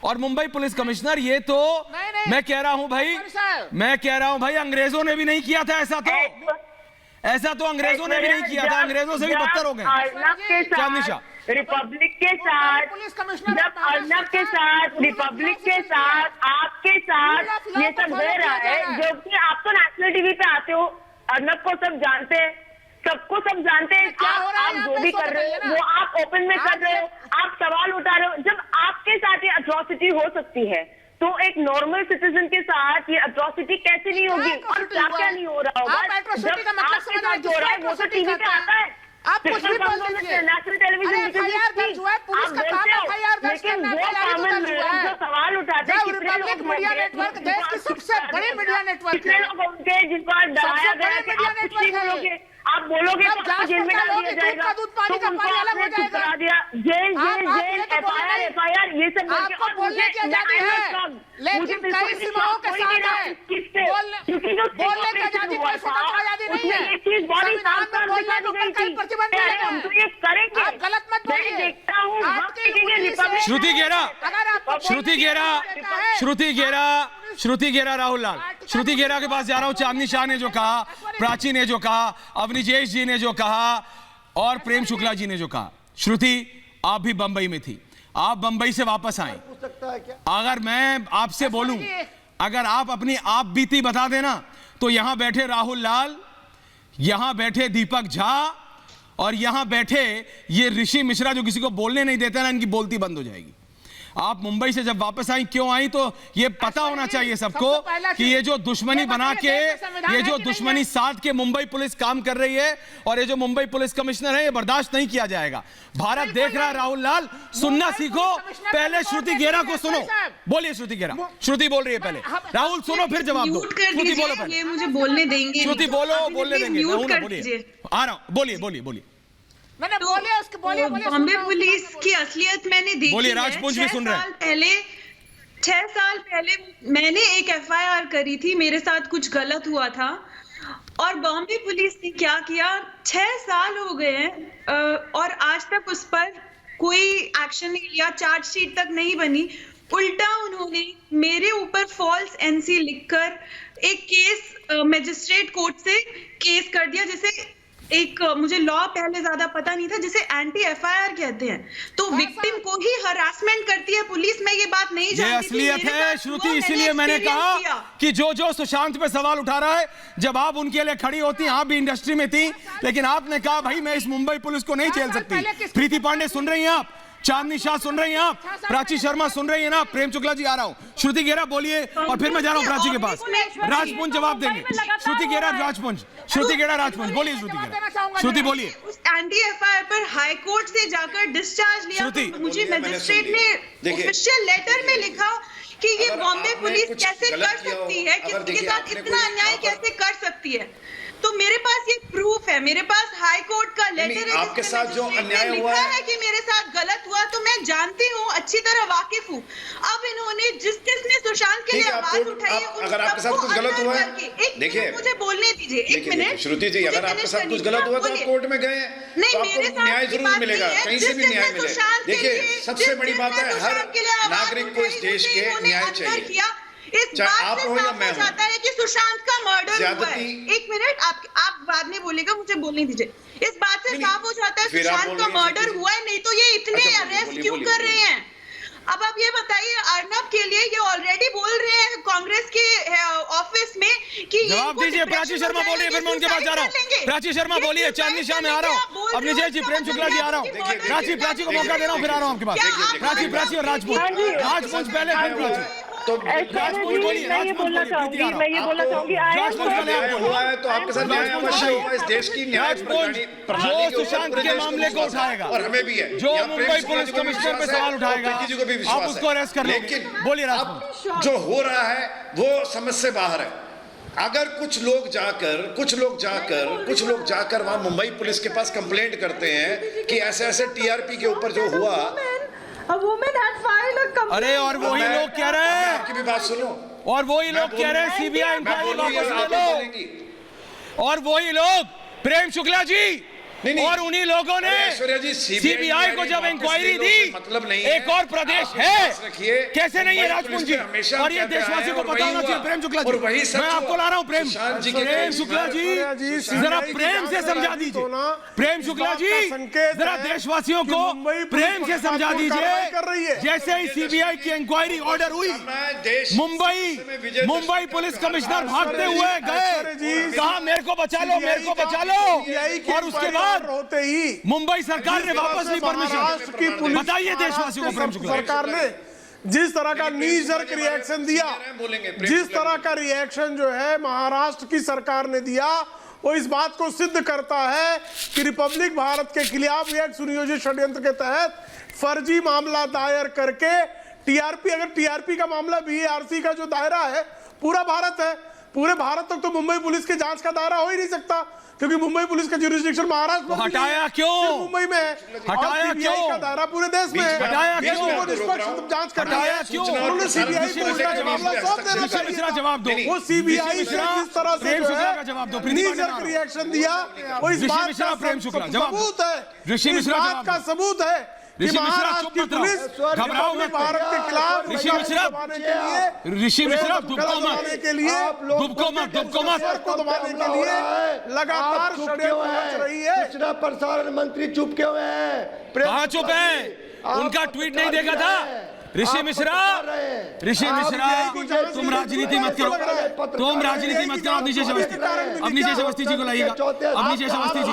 और मुंबई पुलिस कमिश्नर, ये तो मैं कह रहा हूं भाई, अंग्रेजों ने भी नहीं किया था ऐसा तो अंग्रेजों ने भी नहीं किया था। अंग्रेजों से भी बदतर हो गए। चांदनी शाह, रिपब्लिक के साथ, जब अर्नब के साथ, रिपब्लिक के साथ, आपके साथ ये सब हो रहा है, जो कि आप तो नेशनल टीवी पे आते हो, अर्नब को सब जानते हैं, सबको सब जानते हैं। क्या आप जो भी कर रहे हो वो आप ओपन में कर रहे हो, आप सवाल उठा रहे हो। जब आपके साथ ये अट्रॉसिटी हो सकती है तो एक नॉर्मल सिटीजन के साथ ये अट्रॉसिटी कैसे नहीं होगी और क्या क्या नहीं हो रहा होगा। जब आपके साथ जो हो रहा है वो तो टीवी पे आता है, आप कुछ भी बोल दीजिए। नेशनल टेलीविजन, पुलिस का काम FIR दर्ज लेकिन करना वो है, कॉमन जो सवाल उठाते हैं, रिपब्लिक मीडिया नेटवर्क देश की सबसे बड़ी मीडिया नेटवर्क कितने है। लोग उनके जिनको डराया गया है कि आप कुछ नहीं बोलोगे, आप बोलोगे तो आपको जेल में डाल दिया जाएगा, तो उनको आपने चुप करा दिया। जेल FIR ये सब आपको बोलने की आजादी है, लेकिन कई सीमाओं के साथ है। बोलने की आजादी, कोई स्वतंत्र आजादी नहीं है। संविधान में बोलने को कई प्रतिबंध है। आप गलत मत बोलिए। श्रुति गेरा, राहुल लाल, श्रुति गेरा के पास जा रहा हूं। चांदनी शाह ने जो कहा, प्राची ने जो कहा, अवनीश जी ने जो कहा और प्रेम शुक्ला जी ने जो कहा। श्रुति, आप भी बंबई में थी, आप बंबई से वापस आए। अगर मैं आपसे बोलूं, अगर आप अपनी आप बीती बता देना, तो यहां बैठे राहुल लाल, यहां बैठे दीपक झा और यहां बैठे ये ऋषि मिश्रा जो किसी को बोलने नहीं देते ना, इनकी बोलती बंद हो जाएगी। आप मुंबई से जब वापस आई, क्यों आई, तो ये पता होना चाहिए सबको कि ये जो दुश्मनी बना के, ये जो दुश्मनी साध के मुंबई पुलिस काम कर रही है और ये जो मुंबई पुलिस कमिश्नर है, ये बर्दाश्त नहीं किया जाएगा। भारत देख रहा है। राहुल लाल, सुनना सीखो, पहले श्रुति गेरा को सुनो। बोलिए श्रुति गेरा, श्रुति बोल रही है पहले, राहुल सुनो फिर जवाब दो। श्रुति बोलो पहले, ये मुझे बोलने देंगे, श्रुति बोलो, बोलने देंगे। बोलिए, आ रहा हूं, बोलिए। बॉम्बे पुलिस की असलियत मैंने देखी बोलिए, राजपुंज भी सुन रहे हैं। 6 साल पहले मैंने एक FIR करी थी, मेरे साथ कुछ गलत हुआ था और बॉम्बे पुलिस ने क्या किया, 6 साल हो गए हैं और आज तक उस पर कोई एक्शन नहीं लिया, चार्जशीट तक नहीं बनी। उल्टा उन्होंने मेरे ऊपर फॉल्स NC लिखकर एक केस मजिस्ट्रेट कोर्ट से केस कर दिया, जैसे एक मुझे लॉ पहले ज्यादा पता नहीं था, जिसे एंटी FIR कहते हैं। तो विक्टिम को ही हरासमेंट करती है पुलिस। मैं ये बात नहीं जानती थी। ये असलियत है श्रुति, इसीलिए मैंने कहा कि जो सुशांत पे सवाल उठा रहा है, जब आप उनके लिए खड़ी होती, आप भी इंडस्ट्री में थी, लेकिन आपने कहा भाई मैं इस मुंबई पुलिस को नहीं झेल सकती। प्रीति पांडे सुन रही हैं आप, चांदनी शाह सुन रही हैं आप, प्राची शर्मा सुन रही है ना, प्रेम शुक्ला जी आ रहा हूं। श्रुति गेरा बोलिए और फिर मैं जा रहा हूं प्राची के पास। राजपुंज जवाब देंगे। श्रुति गेरा राजपुंज, बोलिए श्रुति बोलिए। एंटी FIR पर हाई कोर्ट से जाकर डिस्चार्ज लिया, तो मुझे मजिस्ट्रेट ने ऑफिशियल लेटर में लिखा कि ये बॉम्बे पुलिस कैसे कर सकती है, किसी के साथ इतना अन्याय कैसे कर सकती है। तो मेरे पास ये प्रूफ है, मेरे पास हाई कोर्ट का लेटर है, आपके साथ जो अन्याय हुआ है कि मेरे साथ गलत हुआ, तो मैं जानती हूँ, अच्छी तरह वाकिफ हूँ। अब इन्होंने जिसने सुशांत के लिए आवाज उठाई, अगर आपके साथ कुछ गलत हुआ है, देखिए मुझे बोलने दीजिए, एक मिनट। श्रुति जी, अगर आपके साथ कुछ गलत हुआ तो आप कोर्ट में गए, नहीं, तो आपको न्याय जरूर मिलेगा, कहीं से भी न्याय मिलेगा। देखिए, सबसे बड़ी बात है, हर नागरिक को इस देश के न्याय चाहिए। इस चाहे बात आप से हो या साफ मैं हो हूं। जाता है कि सुशांत का मर्डर हुआ है। ज्यादती- एक मिनट, आप बाद में बोलेगा, मुझे बोलने दीजिए। इस बात से नहीं, साफ हो जाता है फिर आप सुशांत का बोल रही हैं, मर्डर ठीक है। हुआ है, नहीं तो ये इतने अच्छा, अरेस्ट बोलिए, क्यों बोलिए, कर रहे हैं? अब आप ये बताइए, अर्नब के लिए ये ऑलरेडी बोल रहे हैं कांग्रेस के ऑफिस में कि ये जवाब इनको दीजिए। depression प्राची हो शर्मा जाएगा, बोलिए, फिर मैं उनके पास जा रहा suicide कर हूँ। प्राची शर्मा लेंगे। बोलिए, ये चांदनी शाह में आ रहा आप बोल हूँ। रहे अब हो, निजय जी, इसका प्रेम मतलब शुक्ला जी क्या आ रहा है? हूँ। देखिए, प्राची को मौका दे रहा हूँ, फिर आ रहा हूँ आपके पास। प्राची और राजपूत, राजपूत पहले, फिर प्राची। तो राजपूत बोलिए, मैं ये राजपूत बोलना बोलिए, चाहूंगी, प्रीति आ मैं ये रहा हूँ। बोलना चाहूंगी, राजपूत का न्याय न्याय हुआ है तो आपके साथ न्याय अवश्य होगा। इस देश की न्याय प्रणाली जो के ऊपर सुशांत पूरे के देश को मामले को विश्वास है। उठाएगा, और हमें भी है। जो यहाँ प्रेम मुंबई शुक्ला पुलिस जी को भी कमिश्नर पे विश्वास है सवाल और उठाएगा, प्रीति जी को भी आप विश्वास उसको है। अरेस्ट कर लोगे। लेकिन बोलिए अब राजपूत। जो हो रहा है वो समझ से बाहर है। अगर कुछ लोग जाकर वहां मुंबई पुलिस के पास कंप्लेंट करते हैं कि ऐसे टीआरपी के ऊपर जो हुआ, अरे और वही लोग कह रहे हैं, आपकी भी बात सुनो, और वही लोग कह रहे हैं सीबीआई इंक्वायरी वापस ले लो, और वही लोग प्रेम शुक्ला जी और उन्हीं लोगों ने ऐश्वर्या जी सीबीआई को जब इंक्वायरी दी, मतलब नहीं एक और प्रदेश है, कैसे नहीं है राजपूत जी? हमेशा और ये देशवासी को पता होना चाहिए। प्रेम शुक्ला जी, मैं आपको ला रहा हूँ। प्रेम शुक्ला जी, जरा प्रेम से समझा दीजिए। प्रेम शुक्ला जी, जरा देशवासियों को प्रेम से समझा दीजिए। जैसे ही सीबीआई की इंक्वायरी ऑर्डर हुई, मुंबई पुलिस कमिश्नर भागते हुए गए, कहा मेरे को बचा लो, मेरे को बचा लो, और उसके बाद होते ही मुंबई सरकार ने वापस ली महाराष्ट्र की परमिशन। पुलिस बताइए देशवासियों को प्रेम शुक्ला। सरकार ने जिस तरह का नी जर्क रिएक्शन दिया, जिस तरह का रिएक्शन जो है महाराष्ट्र की सरकार ने दिया, वो इस बात को सिद्ध करता है कि रिपब्लिक भारत के खिलाफ एक सुनियोजित षड्यंत्र के तहत फर्जी मामला दायर करके टीआरपी, अगर टीआरपी का मामला बीआरसी का जो दायरा है पूरा भारत है, पूरे भारत तक तो मुंबई पुलिस के जांच का दायरा हो ही नहीं सकता, क्योंकि मुंबई पुलिस का जुरिस्डिक्शन महाराष्ट्र में हटाया क्यों? मुंबई में है, हटाया क्यों? का दायरा पूरे देश में है। हटाया क्यों? निष्पक्ष जांच करना हटाया है। क्यों? उन्होंने सीबीआई को उसका मामला सौंप देना ऋषि मिश्रा चाहिए। जवाब दो। वो सीबीआई से जिस तरह से प्रेम जो शुक्ला है का जवाब दो। नी जर्क रिएक्शन दिया, वो इस ऋषि बात मिश्रा, का प्रेम शुक्ला जवाब दो। सबूत है, ऋषि इस मिश्रा बात जवाब का दो। सबूत है कि ऋषि मिश्रा महाराष्ट्र चुप की मत रहो, पुलिस घबराओ मत। भारत के खिलाफ ऋषि मिश्रा, दबाने के लिए, ऋषि मिश्रा दुबको मत, के लिए दुबको मत, दुबको मत, को दबाने के लिए लगातार षड्यंत्र रच रही है। सूचना प्रसारण मंत्री चुप क्यों है? कहाँ चुप है? उनका ट्वीट नहीं देखा था? ऋषि मिश्रा, तुम राजनीति मत करो, तुम राजनीति मत करो। अब नीचे अवस्थी, अब नीचे अवस्थी जी को लाइएगा। अब नीचे अवस्थी जी,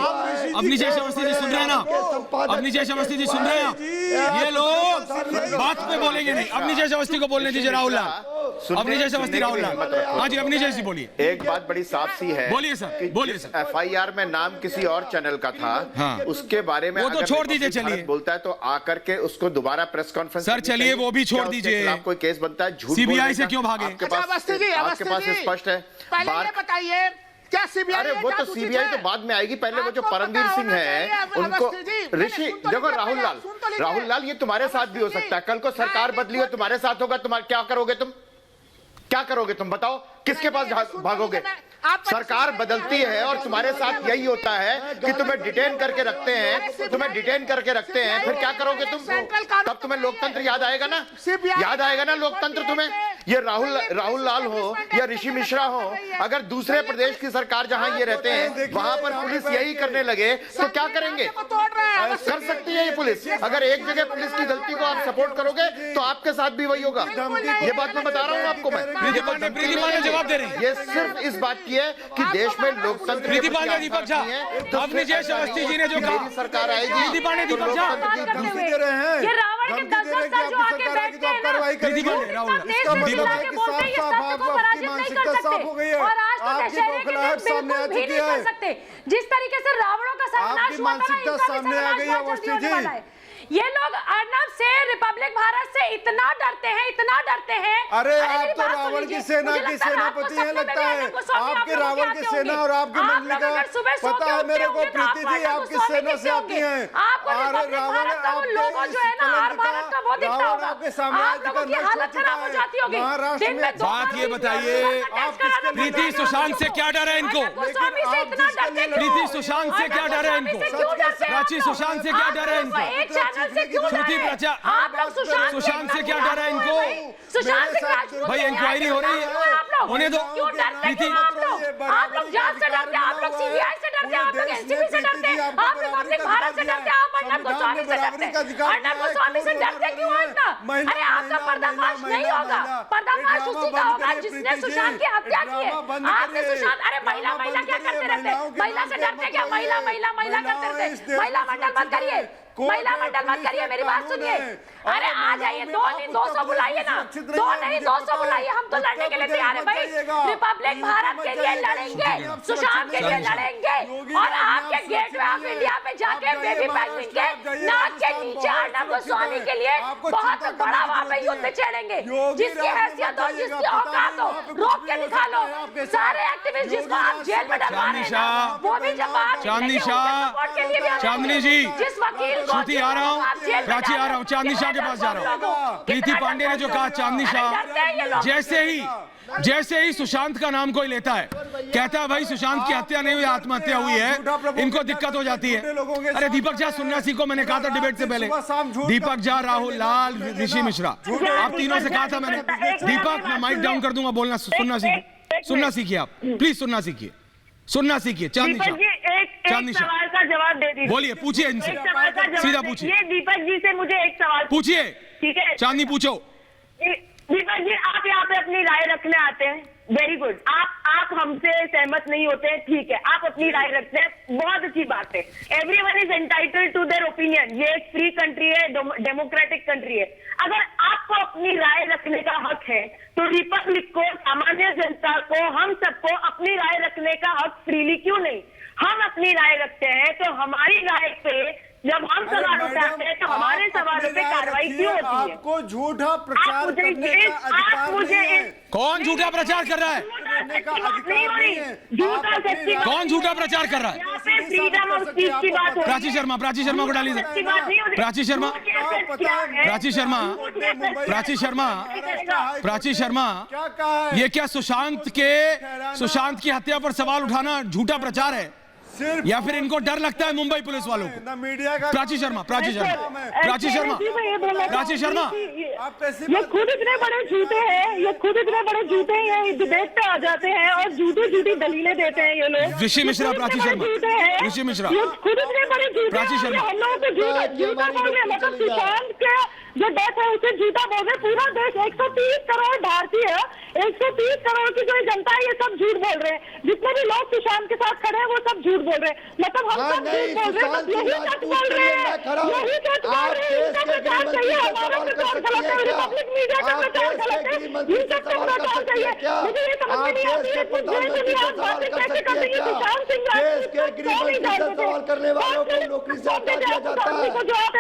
अब नीचे अवस्थी जी सुन रहे हैं ना? अब नीचे अवस्थी जी सुन रहे हैं? ये लोग बात पे बोलेंगे नहीं। अब नीचे अवस्थी को बोलने दीजिए। राहुल लाल, अब नीचे अवस्थी राहुल लाल, हाँ जी, अब नीचे से बोलिए। एक बात बड़ी साफ सी है, बोलिए सर, बोलिए सर। एफआईआर में नाम किसी और चैनल का था, हाँ। उसके बारे में वो तो अगर छोड़ दीजिए, रिपब्लिक चलिए। भारत बोलता है तो आकर के उसको दोबारा प्रेस कॉन्फ्रेंस सर, चलिए, वो भी छोड़ दीजिए। कोई केस बनता है झूठ सीबीआई बोलने से का, क्यों भागे? आपके पास स्पष्ट है। पहले ये बताइए, क्या सीबीआई अरे वो तो सीबीआई तो बाद में आएगी, पहले वो जो परमवीर सिंह है उनको, ऋषि देखो, राहुल लाल ये तुम्हारे साथ भी हो सकता है। कल को सरकार बदली हो, तुम्हारे साथ होगा, तुम्हारे क्या करोगे तुम? क्या करोगे तुम? बताओ, किसके पास भागोगे? सरकार बदलती है और तुम्हारे साथ यही होता है कि तुम्हें डिटेन करके रखते हैं, फिर क्या करोगे तुम? तब तुम्हें लोकतंत्र याद आएगा ना? याद आएगा ना लोकतंत्र तुम्हें? ये राहुल लाल हो या ऋषि मिश्रा हो, अगर दूसरे प्रदेश की सरकार जहां ये रहते हैं वहां पर पुलिस यही करने लगे तो क्या करेंगे? कर सकती है ये पुलिस। अगर एक जगह पुलिस की गलती को आप सपोर्ट करोगे तो आपके साथ भी वही होगा। ये बात मैं बता रहा हूँ आपको। मैं प्रीति पांडे जवाब दे रही है। ये सिर्फ इस बात की है कि देश में लोकतंत्र प्रीति पांडे, दीपक झा, अब नीचे अवस्थी जी ने जो कहा, सरकार आएगी, प्रीति पांडे, दीपक झा, ये रावण के 10-10 साल जो आके बैठते हैं ना, प्रीति पांडे, राहुल, देश में चिल्ला के बोलते हैं, ये सत्य को पराजित नहीं कर सकते। और आज तो दशहरे के दिन बिल्कुल भी नहीं कर सकते। जिस तरीके से रावणों का सर्वनाश हुआ था, इनका भी सर्वनाश बहुत जल्दी होने वाला है। ये लोग अर्नब से, रिपब्लिक भारत से इतना डरते हैं। अरे आप तो रावण की सेना की सेनापति हैं लगता है। आपके रावण की सेना और आपकी मंडली का पता है मेरे को। प्रीति जी आप किस सेना से आती हैं? अरे रावण लोगो जो है ना, आर भारत का वो दिखता होगा। आप लोगों की हालत खराब हो जाती होगी। महाराष्ट्र में बात ये बताइए, प्रीति सुशांत से क्या डर है इनको? प्रीति सुशांत से क्या डर है इनको? प्राची, सुशांत से क्या डर है इनको? चैनल से क्यों श्रुति डरे? प्रचार आप लोग सुशांत से क्या डर है इनको? सुशांत सिंह राजपूत भाई इंक्वायरी हो रही है, होने दो। क्यों डरते प्रीति, हैं आप लोग जांच से डरते हैं, आप लोग सीबीआई से डरते हैं, आप लोग एनसीबी से डरते हैं, आप रिपब्लिक भारत से डरते हैं, आप अर्नब गोस्वामी से डरते हैं। अर्नब गोस्वामी से डरते क्यों हैं इतना? अरे आपका पर्दाफाश नहीं होगा, पर्दाफाश उसी का होगा जिसने सुशांत की हत्या की है। आपने सुशांत, अरे महिला क्या करते रहते, महिला से डरते क्या? महिला करते रहते, महिला मंडल मत करिए, महिला मंडल मत करिए, मेरी बात सुनिए। अरे आ जाइए, 2 नहीं 200 बुलाइए ना, 2 नहीं 200 बुलाइए, हम तो लड़ने के लिए तैयार है भाई। रिपब्लिक भारत के लिए लड़ेंगे, सुशांत के लिए लड़ेंगे, और आपके गेटवे ऑफ इंडिया में जाके बेबी पैंगुइन के नाक के नीचे अर्नब गोस्वामी के लिए बहुत बड़ा वहां पे युद्ध छेड़ेंगे। जिसकी हैसियत हो, जिसकी औकात हो, रोक के दिखा लो। सारे एक्टिविस्ट जिसको आप जेल में डलवा रहे हैं, वो भी जब आप चांदनी जी, जिस वकील श्रुति आ रहा हूँ, प्राची आ रहा हूँ, चांदनी शाह के पास जा रहा हूँ। प्रीति पांडे ने जो कहा, चांदनी शाह जैसे ही सुशांत का नाम कोई लेता है, कहता है भाई सुशांत की हत्या नहीं हुई, आत्महत्या हुई है, इनको दिक्कत हो जाती है। अरे दीपक झा सन्यासी को मैंने कहा था डिबेट से पहले, दीपक झा, राहुल लाल, ऋषि मिश्रा, आप तीनों से कहा था मैंने, दीपक मैं माइक डाउन कर दूंगा, बोलना सुनना सीखिए आप, प्लीज सुनना सीखिए। चांदनी शाह सवाल का जवाब दे दीजिए, बोलिए, पूछिए इनसे, सीधा पूछिए। दीपक जी से मुझे एक सवाल पूछिए, ठीक है? चांदनी पूछो। दीपक जी, आप यहाँ पे अपनी राय रखने आते हैं, वेरी गुड। आप हमसे सहमत नहीं होते हैं, ठीक है, आप अपनी राय रखते हैं, बहुत अच्छी बात है। Everyone is entitled to their opinion, ये एक फ्री कंट्री है, डेमोक्रेटिक कंट्री है। अगर आपको अपनी राय रखने का हक है, तो रिपब्लिक को, सामान्य जनता को, हम सबको अपनी राय रखने का हक फ्रीली क्यों नहीं? हम अपनी राय रखते हैं तो हमारी राय पे जब हम सवाल उठाते हैं तो हमारे सवालों पे कार्रवाई क्यों होती है? आपको झूठा प्रचार करने का अधिकार नहीं है। कौन झूठा प्रचार कर रहा है? कौन झूठा प्रचार कर रहा है? फ्रीडम ऑफ स्पीच की बात हो रही है। प्राची शर्मा को डालिए। प्राची शर्मा, ये क्या सुशांत की हत्या पर सवाल उठाना झूठा प्रचार है, या फिर इनको डर लगता है मुंबई पुलिस वालों को? प्राची शर्मा, ये खुद इतने बड़े झूठे हैं, ये डिबेट पे आ जाते हैं और झूठी दलीलें देते हैं ये लोग। ऋषि मिश्रा, प्राची शर्मा, ये खुद इतने बड़े झूठे प्राची शर्मा, हम लोगों को झूठा बोल रहे हैं। मतलब सुशांत के जो डेथ है उसे झूठा बोल रहे, पूरा देश 130 करोड़ भारतीय, 130 करोड़ की जो जनता है, ये सब झूठ बोल रहे हैं। जितने भी लोग सुशांत के साथ खड़े हैं वो सब झूठ बोल रहे हैं। मतलब हम सब झूठ बोल रहे हैं, यही सच बोल रहे हैं, इनका प्रचार चाहिए, हमारा प्रचार गलत है, रिपब्लिक मीडिया का प्रचार गलत है, इन सब का प्रचार चाहिए। मुझे ये समझ में नहीं आती है बातें कैसे कर रही है सुशांत सिंह सवाल करने वालों को नौकरी से हटा दिया जाता है,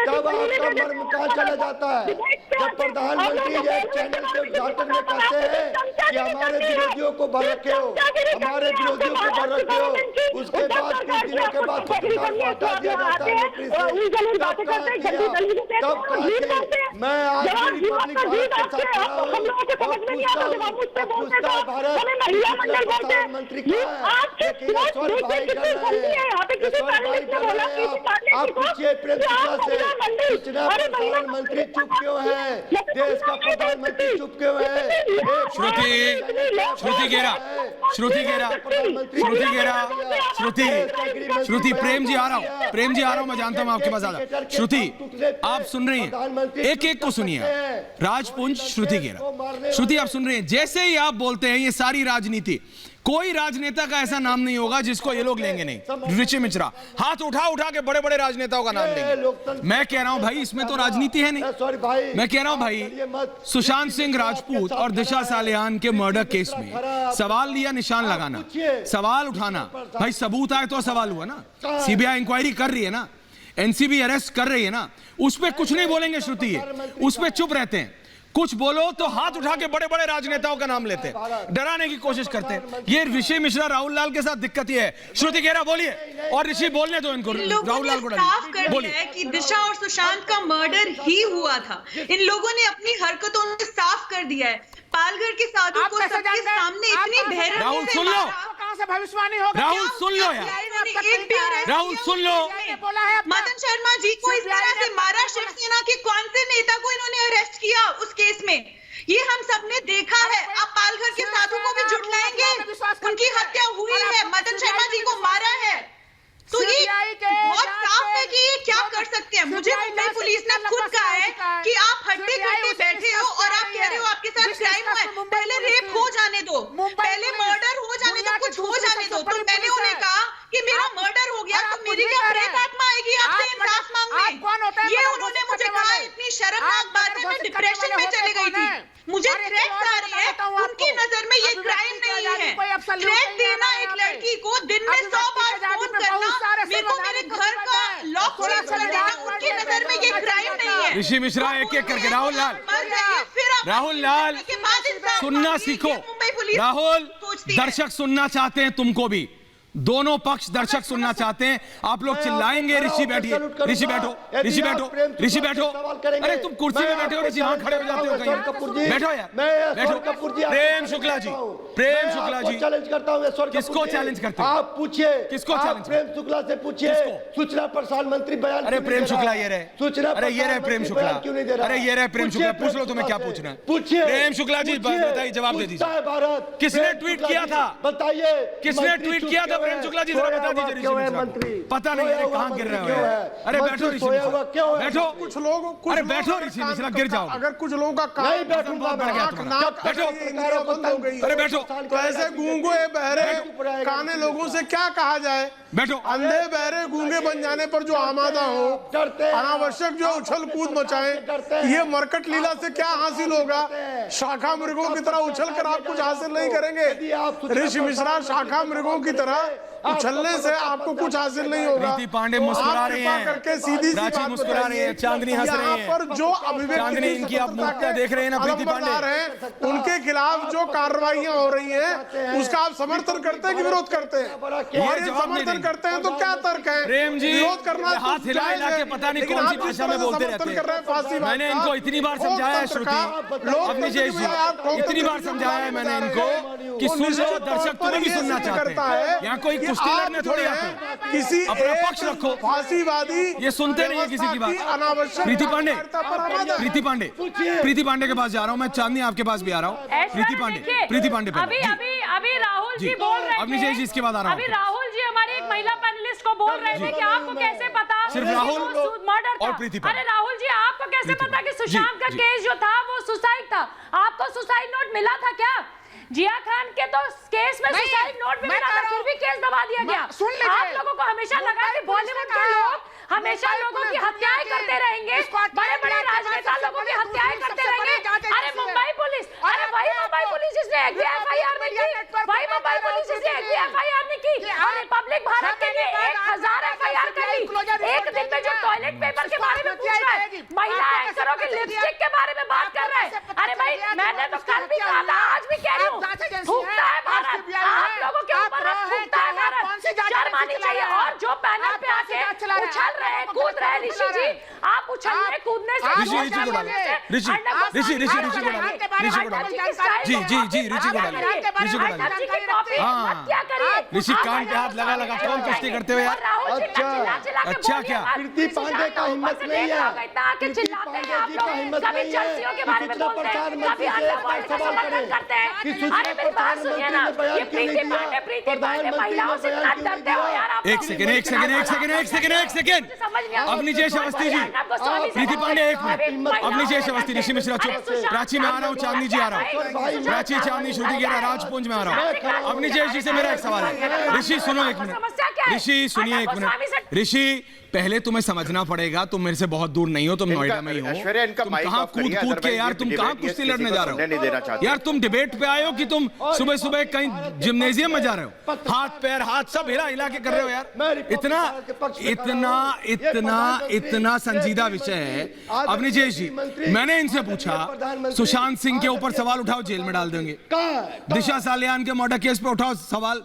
तब आपका मर्म कहाँ चला जाता है? जब प्रधानमंत्री ये चैनल के उद्घाटन में कहते हैं कि हमारे विरोधियों को भर रखे हो, उसके बाद कुछ दिनों के बाद पत्रकार को हटा दिया जाता है नौकरी से। तब मैं आज रिपब्लिक भारत के साथ खड़ा हूँ और पूछता है भारत प्रधानमंत्री कहाँ है? ईश्वर भाई कर रहे हैं, आप पूछिए प्रेम से, सूचना प्रधानमंत्री चुप क्यों है? देश का प्रधानमंत्री चुप क्यों है? श्रुति, प्रेम जी आ रहा हूँ, मैं जानता हूँ आपके पास आधा। श्रुति, आप सुन रही हैं, एक को सुनिए। राजपुंज, श्रुति आप सुन रही हैं, जैसे ही आप बोलते हैं ये सारी राजनीति, कोई राजनेता का ऐसा नाम नहीं होगा जिसको ये लोग लेंगे नहीं। ऋषि मिश्रा हाथ उठा के बड़े बड़े राजनेताओं का नाम लेंगे। मैं कह रहा हूं भाई इसमें तो राजनीति है नहीं। मैं कह रहा हूं भाई सुशांत सिंह राजपूत और दिशा सालियान के मर्डर केस में सवाल लिया, निशान लगाना, सवाल उठाना, भाई सबूत आए तो सवाल हुआ ना। सीबीआई इंक्वायरी कर रही है ना, एनसीबी अरेस्ट कर रही है ना, उस पर कुछ नहीं बोलेंगे श्रुति, उस पर चुप रहते हैं। कुछ बोलो तो हाथ उठा के बड़े बड़े राजनेताओं का नाम लेते हैं, डराने की कोशिश करते हैं। ये ऋषि मिश्रा, राहुल लाल के साथ दिक्कत ये है। श्रुति गेरा बोलिए, और ऋषि बोलने दो इनको, राहुल लाल को डालिए। बोलिए कि दिशा और सुशांत का मर्डर ही हुआ था। इन लोगों ने अपनी हरकतों में साफ कर दिया है। पालघर के साधु को सबके सामने इतनी भैरव राहुल सुन लो, कहां से भविष्यवाणी होगा? राहुल सुन लो यार, एक भी अरेस्ट राहुल सुन लो, मदन शर्मा जी को इस तरह से मारा, शिवसेना के कौन से नेता को इन्होंने अरेस्ट किया उस केस में, ये हम सबने देखा है। आप पालघर के साधु को भी जुटलाएंगे, उनकी हत्या हुई है, मदन शर्मा जी को मारा है, तो ये बहुत साफ है कि ये क्या कर सकते हैं। मुझे मुंबई पुलिस ने खुद कहा है कि आप हड्डी कट्टे बैठे हो और आप कह रहे हो आपके साथ क्राइम हुआ है, पहले रेप हो जाने दो, पहले मर्डर हो जाने दो, कुछ हो जाने दो। तो मैंने उन्हें कहा कि मेरा मर्डर हो गया तो मेरी क्या प्रेत आत्मा आएगी आपसे इंसाफ मांगने? ये उन्होंने मुझे कहा, इतनी शर्मनाक बात है, मैं डिप्रेशन में चली गई थी। मुझे थ्रेट्स आ रही है, उनकी नजर में ये क्राइम नहीं है। थ्रेट देना एक लड़की को दिन में 100 बार फोन करना, मेरे को मेरे घर का लॉक चेंज कर देना, उनकी नजर में ये क्राइम नहीं है। ऋषि मिश्रा एक एक करके, राहुल लाल सुनना सीखो। राहुल, दर्शक सुनना चाहते हैं तुमको भी, दोनों पक्ष दर्शक सुनना चाहते हैं। आप लोग चिल्लाएंगे। ऋषि बैठिए, ऋषि बैठो, ऋषि बैठो, ऋषि बैठो। अरे तुम कुर्सी में बैठे हो ऋषि, वहां खड़े हो जाते हो कहीं। बैठो यार, बैठो। प्रेम शुक्ला जी, प्रेम शुक्ला जी, चैलेंज करता हूं। किसको चैलेंज करते हो? आप पूछिए, किसको चैलेंज? प्रेम शुक्ला से पूछिए। सूचना प्रसारण मंत्री बयान। अरे प्रेम शुक्ला ये रहे, सूचना, अरे ये रहे प्रेम शुक्ला, अरे ये रहे प्रेम शुक्ला। पूछ लो तुम्हें क्या पूछना है, पूछिए। प्रेम शुक्ला जी बताइए, जवाब दे दीजिए। भारत किसने ट्वीट किया था? बताइए किसने ट्वीट किया था? प्रेम शुक्ला जी जरा बता दीजिए ऋषि मिश्रा को। पता नहीं है कहां गिर रहे हो। अरे बैठो ऋषि मिश्रा, बैठो। कुछ लोग, अरे बैठो ऋषि मिश्रा, गिर जाओ। अगर कुछ लोगों का काम नहीं बैठूंगा, बैठो। बंद हो गई, अरे बैठो। तो ऐसे गूंगे बहरे काने लोगों से क्या कहा जाए? बैठो। अंधे बहरे गूंगे बन जाने पर जो आमादा हो, अनावश्यक जो उछल कूद मचाए, ये मरकट लीला से क्या हासिल होगा? शाखा मृगों की तरह उछल कर आप कुछ हासिल नहीं करेंगे ऋषि मिश्रा। शाखा मृगों की तरह उछलने से आपको कुछ हासिल नहीं होगा। प्रीति पांडे मुस्कुरा रही हैं, करके सीधी प्राची मुस्कुरा रही है, चांदनी हंस रही है। पर जो अभिव्यक्ति, चांदनी इनकी आप मुक्ता देख रहे हैं ना प्रीति पांडे, उनके खिलाफ जो कार्रवाइयां हो रही हैं, उसका आप समर्थन करते हैं कि विरोध करते हैं? और ये समर्थन करते हैं तो क्या तर्क है? प्रेम जी विरोध करना हाथ हिला हिला के पता नहीं कौन सी भाषा में बोलते रहते हैं। मैंने इनको इतनी बार समझाया है, श्रुति अपनी जी इतनी बार समझाया है मैंने इनको कि सुन लो, दर्शक तुम्हें भी सुनना चाहते हैं। यहाँ कोई कुश्ती लड़ने थोड़ी आते, किसी अपना पक्ष रखो। फांसीवादी ये सुनते नहीं है किसी की बात। प्रीति पांडे, प्रीति पांडे, प्रीति पांडे के पास जा रहा हूँ मैं। चांदनी आपके पास भी आ रहा हूँ। प्रीति पांडे, प्रीति पांडे अभी राहुल जी बोल रहे थे, अपनी जी इसके बाद आ रहा हूँ। अभी राहुल जी हमारे एक महिला पैनलिस्ट को बोल रहे थे कि आपको कैसे पता सिर्फ राहुल मर्डर और प्रीति पांडे। अरे राहुल जी, आपको कैसे पता कि सुशांत का केस जो था वो सुसाइड था? आपको सुसाइड नोट मिला था क्या? जिया खान के तो केस में सुसाइड नोट भी मिला था, फिर भी केस दबा दिया गया। आप लोगों को हमेशा लगा कि बॉलीवुड के लोग हमेशा लोगों की हत्याएं करते रहेंगे, बड़े बड़े राजनेता लोगों की हत्याएं करते रहेंगे। अरे मुंबई पुलिस, अरे वही मुंबई पुलिस जिसने एक भी एफआईआर नहीं की, वही मुंबई पुलिस जिसने एक भी एफआईआर नहीं की, और रिपब्लिक भारत के लिए 1000 एफआईआर कर ली। एक दिन में जो टॉयलेट पेपर के बारे में पूछ रहा है, महिला एंकरों की लिपस्टिक के बारे में बात कर रहा है। अरे भाई, मैंने तो कल भी कहा था, आज भी कह रही हूँ, थूकता है भारत, आप लोगों के ऊपर थूकता है भारत। शर्म आनी चाहिए। और जो पैनल पे आके उछल रहे हैं, कूद रहे हैं, ऋषि जी आप उछलने कूदने से ऋषि को डालो, ऋषि को डालो, ऋषि को डालो, जी जी जी ऋषि को डालो, ऋषि को डालो। हाँ, ऋषि कान पे हाथ लगा लगा कौन कुश्ती करते हुए यार? अच्छा क्या प्रीति पांडे का हिम्मत नहीं है? प्रीति पांडे जी का हिम्मत नहीं है कि सूचना प्रसारण मंत्री से सवाल करें कि सूचना प्रसारण मंत्री ने बयान क्यों नहीं दिया? प्रधानमंत्री ने बयान क्यों नहीं दिया? एक सेकंड, एक सेकंड, एक सेकंड, एक सेकंड, एक सेकंड। अपनी जय अवस्थी जी, प्रीति पांडे एक मिनट, अपनी जय अवस्थी, ऋषि मिश्रा चुप। प्राची में आ रहा हूँ, चांदनी जी आ रहा हूँ, प्राची चांदनी श्रुति गेरा राजपुंज में आ रहा हूँ। अपनी जय जी से मेरा एक सवाल है। ऋषि सुनो एक मिनट, ऋषि सुनिए एक मिनट। ऋषि पहले तुम्हें समझना पड़ेगा, तुम मेरे से बहुत दूर नहीं हो, तुम नोएडा में ही हो। तुम कहाँ कूद कूद के यार, तुम कहाँ कुश्ती लड़ने जा रहे हो यार? तुम डिबेट पे आए हो कि तुम सुबह सुबह कहीं जिम्नेजियम में जा रहे हो? हाथ पैर हाथ सब हिला हिला के कर रहे हो यार। इतना इतना इतना इतना संजीदा विषय है। अपनी जय जी, मैंने इनसे पूछा सुशांत सिंह के ऊपर सवाल उठाओ, जेल में डाल देंगे। दिशा सालियान के मर्डर केस पे उठाओ सवाल,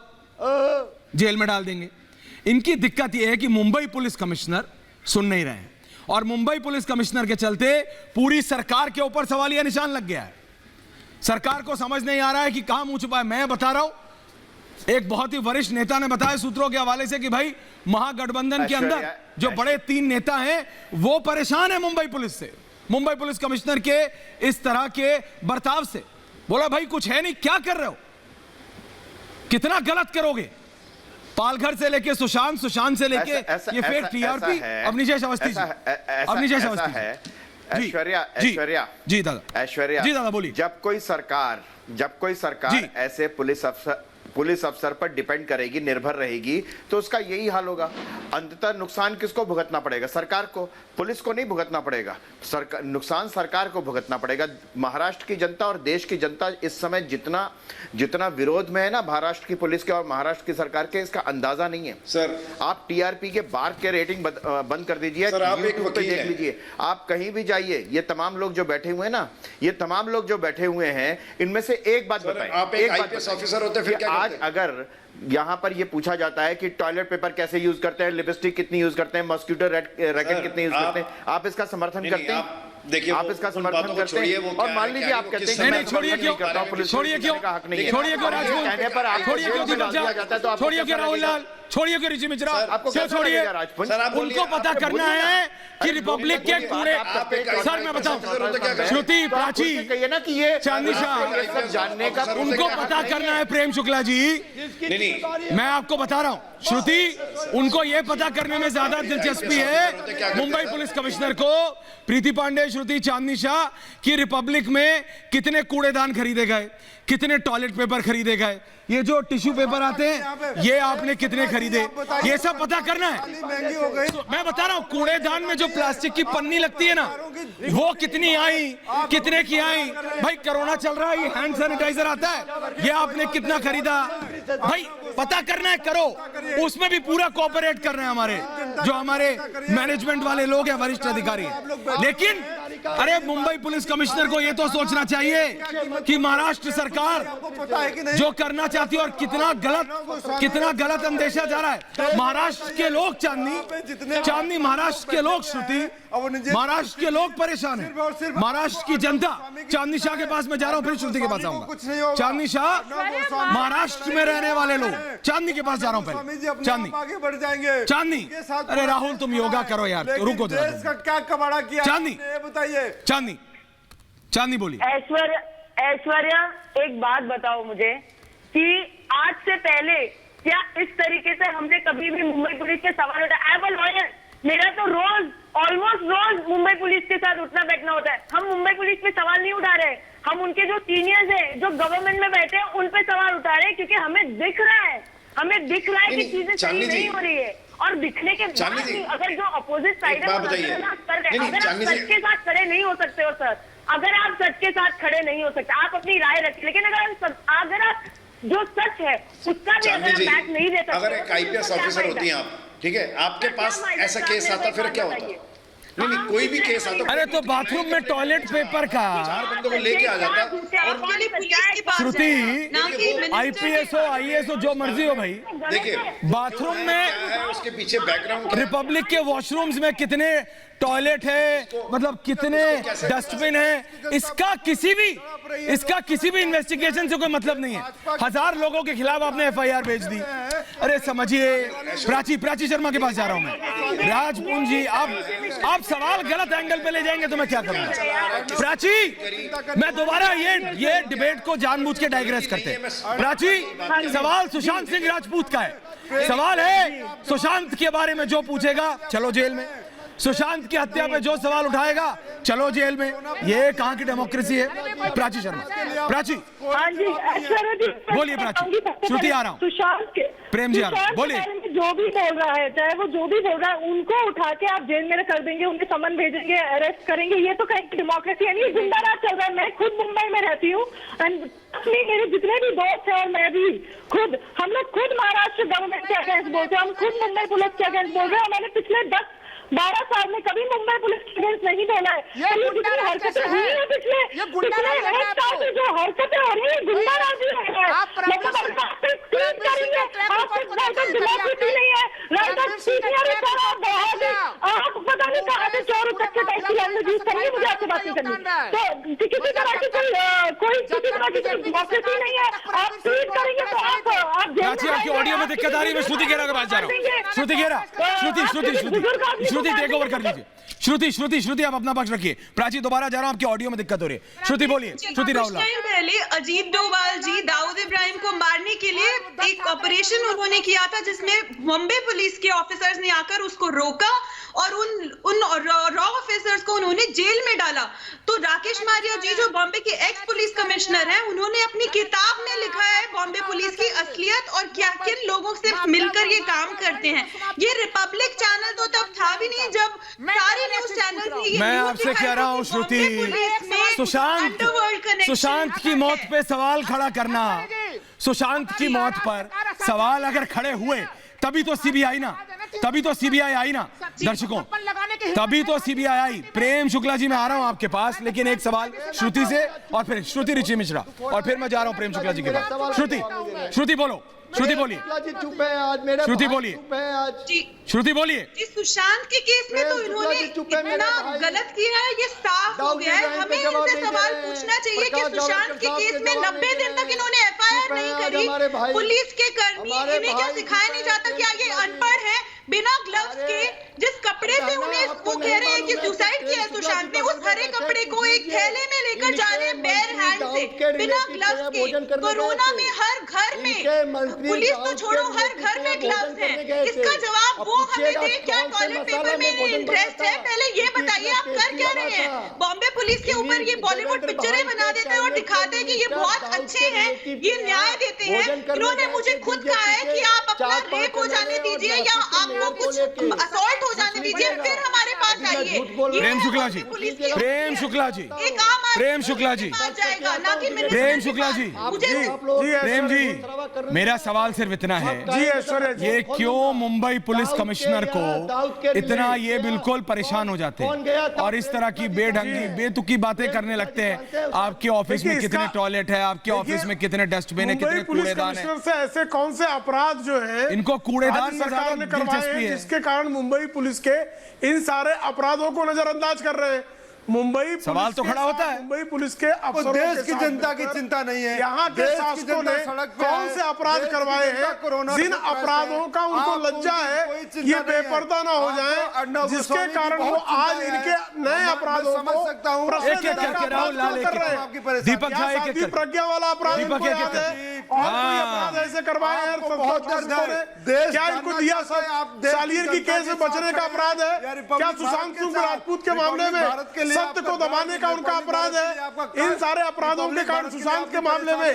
जेल में डाल देंगे। इनकी दिक्कत यह है कि मुंबई पुलिस कमिश्नर सुन नहीं रहे हैं, और मुंबई पुलिस कमिश्नर के चलते पूरी सरकार के ऊपर सवालिया निशान लग गया है। सरकार को समझ नहीं आ रहा है कि कहां मुंह छुपा है। मैं बता रहा हूं, एक बहुत ही वरिष्ठ नेता ने बताया सूत्रों के हवाले से कि भाई महागठबंधन के अंदर जो बड़े 3 नेता हैं वो परेशान है मुंबई पुलिस से, मुंबई पुलिस कमिश्नर के इस तरह के बर्ताव से। बोला भाई कुछ है नहीं, क्या कर रहे हो, कितना गलत करोगे। पालघर से लेके सुशांत, सुशांत से लेके ये फिर टीआरपी। अब नीचेश अवस्थी जी, अब नीचेश अवस्थी है। ऐश्वर्या जी दादा, जी दादा बोलिए। जब कोई सरकार ऐसे पुलिस अफसर पर डिपेंड करेगी, निर्भर रहेगी, तो उसका यही हाल होगा। अंततः नुकसान किसको भुगतना पड़ेगा? सरकार को, पुलिस को नहीं भुगतना पड़ेगा। नुकसान सरकार को भुगतना पड़ेगा। महाराष्ट्र की जनता और देश की जनता इस समय जितना विरोध में है ना महाराष्ट्र की पुलिस के और महाराष्ट्र की सरकार के, इसका अंदाजा नहीं है सर। आप टीआरपी के बार के रेटिंग बंद कर दीजिए, यूट्यूब पे देख लीजिए, आप कहीं भी जाइए, ये तमाम लोग जो बैठे हुए हैं ना, ये तमाम लोग जो बैठे हुए हैं, इनमें से एक बात बताएं, आप एक आईपीएस ऑफिसर होते फिर क्या? आज अगर यहां पर ये पूछा जाता है कि टॉयलेट पेपर कैसे यूज करते हैं, लिपस्टिक कितनी यूज करते हैं, मॉस्किटो रैकेट कितनी यूज करते हैं, आप इसका समर्थन करते हैं? देखिए आप इसका समर्थन करते हैं और मान लीजिए आप कहते हैं नहीं, छोड़िए क्यों, छोड़िए क्यों, छोड़िए क्यों राजपूत, छोड़िए क्यों दीपक झा, छोड़िए क्यों राहुल लाल, छोड़िए क्यों ऋषि मिश्रा, क्यों छोड़िए? उनको पता करना है कि रिपब्लिक के कूड़े। सर मैं बताऊं, श्रुति, प्राची, कहिए ना कि ये चांदनी शाह जानने का उनको पता करना है। प्रेम शुक्ला जी, मैं आपको बता रहा हूं, श्रुति, उनको ये पता करने में ज्यादा दिलचस्पी है मुंबई पुलिस कमिश्नर को, प्रीति पांडे, श्रुति, चांदनी शाह, कि रिपब्लिक में कितने कूड़ेदान खरीदे गए, कितने टॉयलेट पेपर खरीदे गए, ये जो टिश्यू पेपर आते हैं ये आपने कितने खरीदे, ये सब पता करना है। तो मैं बता रहा हूं, कूड़ेदान में जो प्लास्टिक की पन्नी लगती है ना, वो कितनी आई, कितने की आई। भाई कोरोना चल रहा है, ये हैंड सैनिटाइजर आता है, ये आपने कितना खरीदा, भाई पता करना है, करो। उसमें भी पूरा कोऑपरेट कर रहे हैं हमारे मैनेजमेंट वाले लोग हैं, वरिष्ठ अधिकारी। लेकिन अरे मुंबई पुलिस कमिश्नर को ये तो सोचना चाहिए कि महाराष्ट्र सरकार जो करना चाहती है और कितना गलत अंदेशा जा रहा है। महाराष्ट्र के लोग, चांदनी महाराष्ट्र के लोग, श्रुति, महाराष्ट्र के लोग परेशान हैं, महाराष्ट्र की जनता। चांदनी शाह के पास मैं जा रहा हूं, फिर श्रुति के पास आऊंगा। चांदनी शाह महाराष्ट्र में रहने वाले लोग, चांदनी के पास जा रहा हूं पहले। चांदनी, अरे राहुल तुम योगा करो यार, रुको जरा। क्या कबाड़ा किया चांदनी, बताइए। चांदनी बोलिए। ऐश्वर्या, एक बात बताओ मुझे कि आज से पहले क्या इस तरीके से हमने कभी भी मुंबई पुलिस के सवाल उठाया? आई एम अ लॉयर, मेरा तो ऑलमोस्ट रोज मुंबई पुलिस के साथ उठना बैठना होता है। हम मुंबई पुलिस पे सवाल नहीं उठा रहे, हम उनके जो सीनियर्स हैं, जो गवर्नमेंट में बैठे हैं, उन पे सवाल उठा रहे हैं, क्योंकि हमें दिख रहा है कि चीजें सही नहीं हो रही है। और दिखने के बाद भी अगर जो अपोजिट साइड है, अगर आप सच के साथ खड़े नहीं हो सकते हो सर, अगर आप सच के साथ खड़े नहीं हो सकते, आप अपनी राय रखें, लेकिन अगर आप जो सच है उसका भी अगर बैक नहीं दे सकते, अगर एक आईपीएस ऑफिसर होती हैं आप, ठीक है, आपके पास ऐसा केस आता फिर क्या होता? नहीं, कोई भी केस आता, अरे तो बाथरूम में टॉयलेट पेपर का 4 बंदों को लेके आ जाता। श्रुति, आईपीएस हो, आईएएस हो, जो मर्जी हो भाई, देखिए बाथरूम में उसके पीछे बैकग्राउंड, रिपब्लिक के वॉशरूम्स में कितने टॉयलेट है, मतलब कितने डस्टबिन है, इसका किसी भी इन्वेस्टिगेशन से कोई मतलब नहीं है। 1000 लोगों के खिलाफ आपने एफआईआर भेज दी। अरे समझिए, प्राची शर्मा के पास जा रहा हूं मैं। राजपूत जी, आप सवाल गलत एंगल पे ले जाएंगे तो मैं क्या करूंगा? प्राची, मैं दोबारा ये डिबेट को जानबूझ के डाइग्रेस करते हैं। प्राची, सवाल सुशांत सिंह राजपूत का है, सवाल है सुशांत के बारे में जो पूछेगा चलो जेल में, सुशांत की हत्या पे जो सवाल उठाएगा चलो जेल में। ये कहां की डेमोक्रेसी है? प्राची शर्मा, प्राची बोलिए। प्राची, श्रुति आ रहा हूं। सुशांत के, प्रेम जी आ रहा हूं, बोलिए। जो भी बोल रहा है, चाहे वो जो भी बोल रहा है, उनको उठा के आप जेल में कर देंगे, उन्हें समन भेजेंगे, अरेस्ट करेंगे, ये तो कहीं डेमोक्रेसी है नहीं, गुंडा राज चल रहा है। मैं खुद मुंबई में रहती हूँ, मेरे जितने भी दोस्त हैं और मैं भी खुद, हम लोग खुद महाराष्ट्र गवर्नमेंट के अगेंस्ट बोलते हैं, हम खुद मुंबई पुलिस के अगेंस्ट बोल रहे हैं। मैंने पिछले 10-12 साल में कभी मुंबई पुलिस के अगेंस्ट नहीं बोला है। ये जितनी हरकतें हुई है पिछले 1 साल से, जो हरकतें हो रही है, गुंडाराजी है, डेमोक्रेसी नहीं है। आप पता नहीं कहाँ से चोर उचक्के टाइप की लैंग्वेज यूज करेंगे, मुझे आपसे बात नहीं करनी। तो किसी तरह की कोई डेमोक्रेसी नहीं है। आप ट्वीट करेंगे तो आप जेल प्राची आपकी ऑडियो में दिक्कत आ रही है, मैं श्रुति घेरा के पास जा रहा हूँ। श्रुति घेरा, श्रुति टेक ओवर कर लीजिए। श्रुति आप अपना पक्ष रखिए। प्राची दोबारा जा रहा हूँ, आपकी ऑडियो में दिक्कत हो रही है। श्रुति बोलिए। श्रुति राहुल पहले अजीत डोभाल जी दाऊद इब्राहिम को मारने के लिए एक ऑपरेशन उन्होंने किया था, जिसमें बॉम्बे पुलिस के ऑफिसर्स ने आकर उसको रोका और उन रॉ ऑफिसर्स को उन्होंने जेल में डाला। तो राकेश मारिया जी जो बॉम्बे के एक्स पुलिस कमिश्नर हैं, उन्होंने अपनी किताब में लिखा है बॉम्बे पुलिस की असलियत और क्या किन लोगों से मिलकर ये काम करते हैं। ये रिपब्लिक चैनल तो तब था भी नहीं जब सारी न्यूज चैनल। मैं आपसे कह रहा हूँ श्रुति, सुशांत की मौत पे सवाल खड़ा करना, सुशांत की मौत पर सवाल अगर खड़े हुए तभी तो सीबीआई ना, तभी तो सीबीआई आई ना दर्शकों, तभी तो सीबीआई आई। प्रेम शुक्ला जी मैं आ रहा हूं आपके पास, लेकिन एक सवाल श्रुति से और फिर श्रुति ऋषि मिश्रा और फिर मैं जा रहा हूं प्रेम शुक्ला जी के पास। श्रुति बोलो, श्रुति बोलिए। श्रुति बोलिए, श्रुति बोलिए। सुशांत के केस में तो इन्होंने इतना गलत किया है, ये साफ हो गया है। हमें इनसे सवाल पूछना चाहिए कि सुशांत के केस में 90 दिन तक इन्होंने एफआईआर नहीं करी। पुलिस के कर्मी, इन्हें क्या सिखाया नहीं जाता? क्या ये अनपढ़ है? बिना ग्लव्स के जिस कपड़े से उन्हें वो कह रहे हैं कि सुसाइड किया सुशांत ने, उस हरे कपड़े को एक थैले में लेकर जा रहे हैं बेयर हैंड से, बिना ग्लव्स के। कोरोना में हर घर में, पुलिस तो छोड़ो, हर घर में ग्लव्स हैं। इसका जवाब वो हमें दे। क्या टॉयलेट पेपर में इंटरेस्ट है? पहले ये बताइए आप कर क्या रहे हैं? बॉम्बे पुलिस के ऊपर ये बॉलीवुड पिक्चरें बना देते हैं और दिखाते हैं कि ये बहुत अच्छे हैं, ये न्याय देते हैं। इन्होंने मुझे खुद कहा है कि आप अपना रेप हो जाने दीजिए या आपको कुछ असॉल्ट हो जाने दीजिए, फिर हमारे पास आइए। प्रेम शुक्ला जी, प्रेम शुक्ला जी, प्रेम शुक्ला जी, प्रेम शुक्ला जी, प्रेम जी, मेरा सवाल सिर्फ इतना है, ये क्यों मुंबई पुलिस कमिश्नर को इतना ये बिल्कुल परेशान हो जाते हैं और इस तरह की बेढंगी बेतुकी बातें करने लगते हैं? आपके ऑफिस में कितने टॉयलेट है, आपके ऑफिस में कितने डस्टबिन है, कितने कूड़ेदान है? ऐसे कौन से अपराध जो है इनको कूड़ेदान में ज्यादा दिलचस्पी है, जिसके कारण मुंबई पुलिस के इन सारे अपराधों को नजरअंदाज कर रहे हैं? मुंबई सवाल तो खड़ा होता है, मुंबई पुलिस के अफसरों देश की जनता की चिंता नहीं है, यहाँ के शासकों ने कौन से अपराध करवाए हैं? जिन अपराधों का उनको लज्जा है ये बेपर्दा ना हो जाए, जिसके कारण वो आज इनके नए अपराधों को दीपक झा प्रज्ञा वाला अपराध अपराध ऐसे करवाए हैं। क्या इनको दिया सालियर की केस में बचने का अपराध है? क्या सुशांत सिंह राजपूत के मामले में सत्य को दबाने का उनका अपराध है? इन सारे अपराधों के कारण सुशांत के मामले में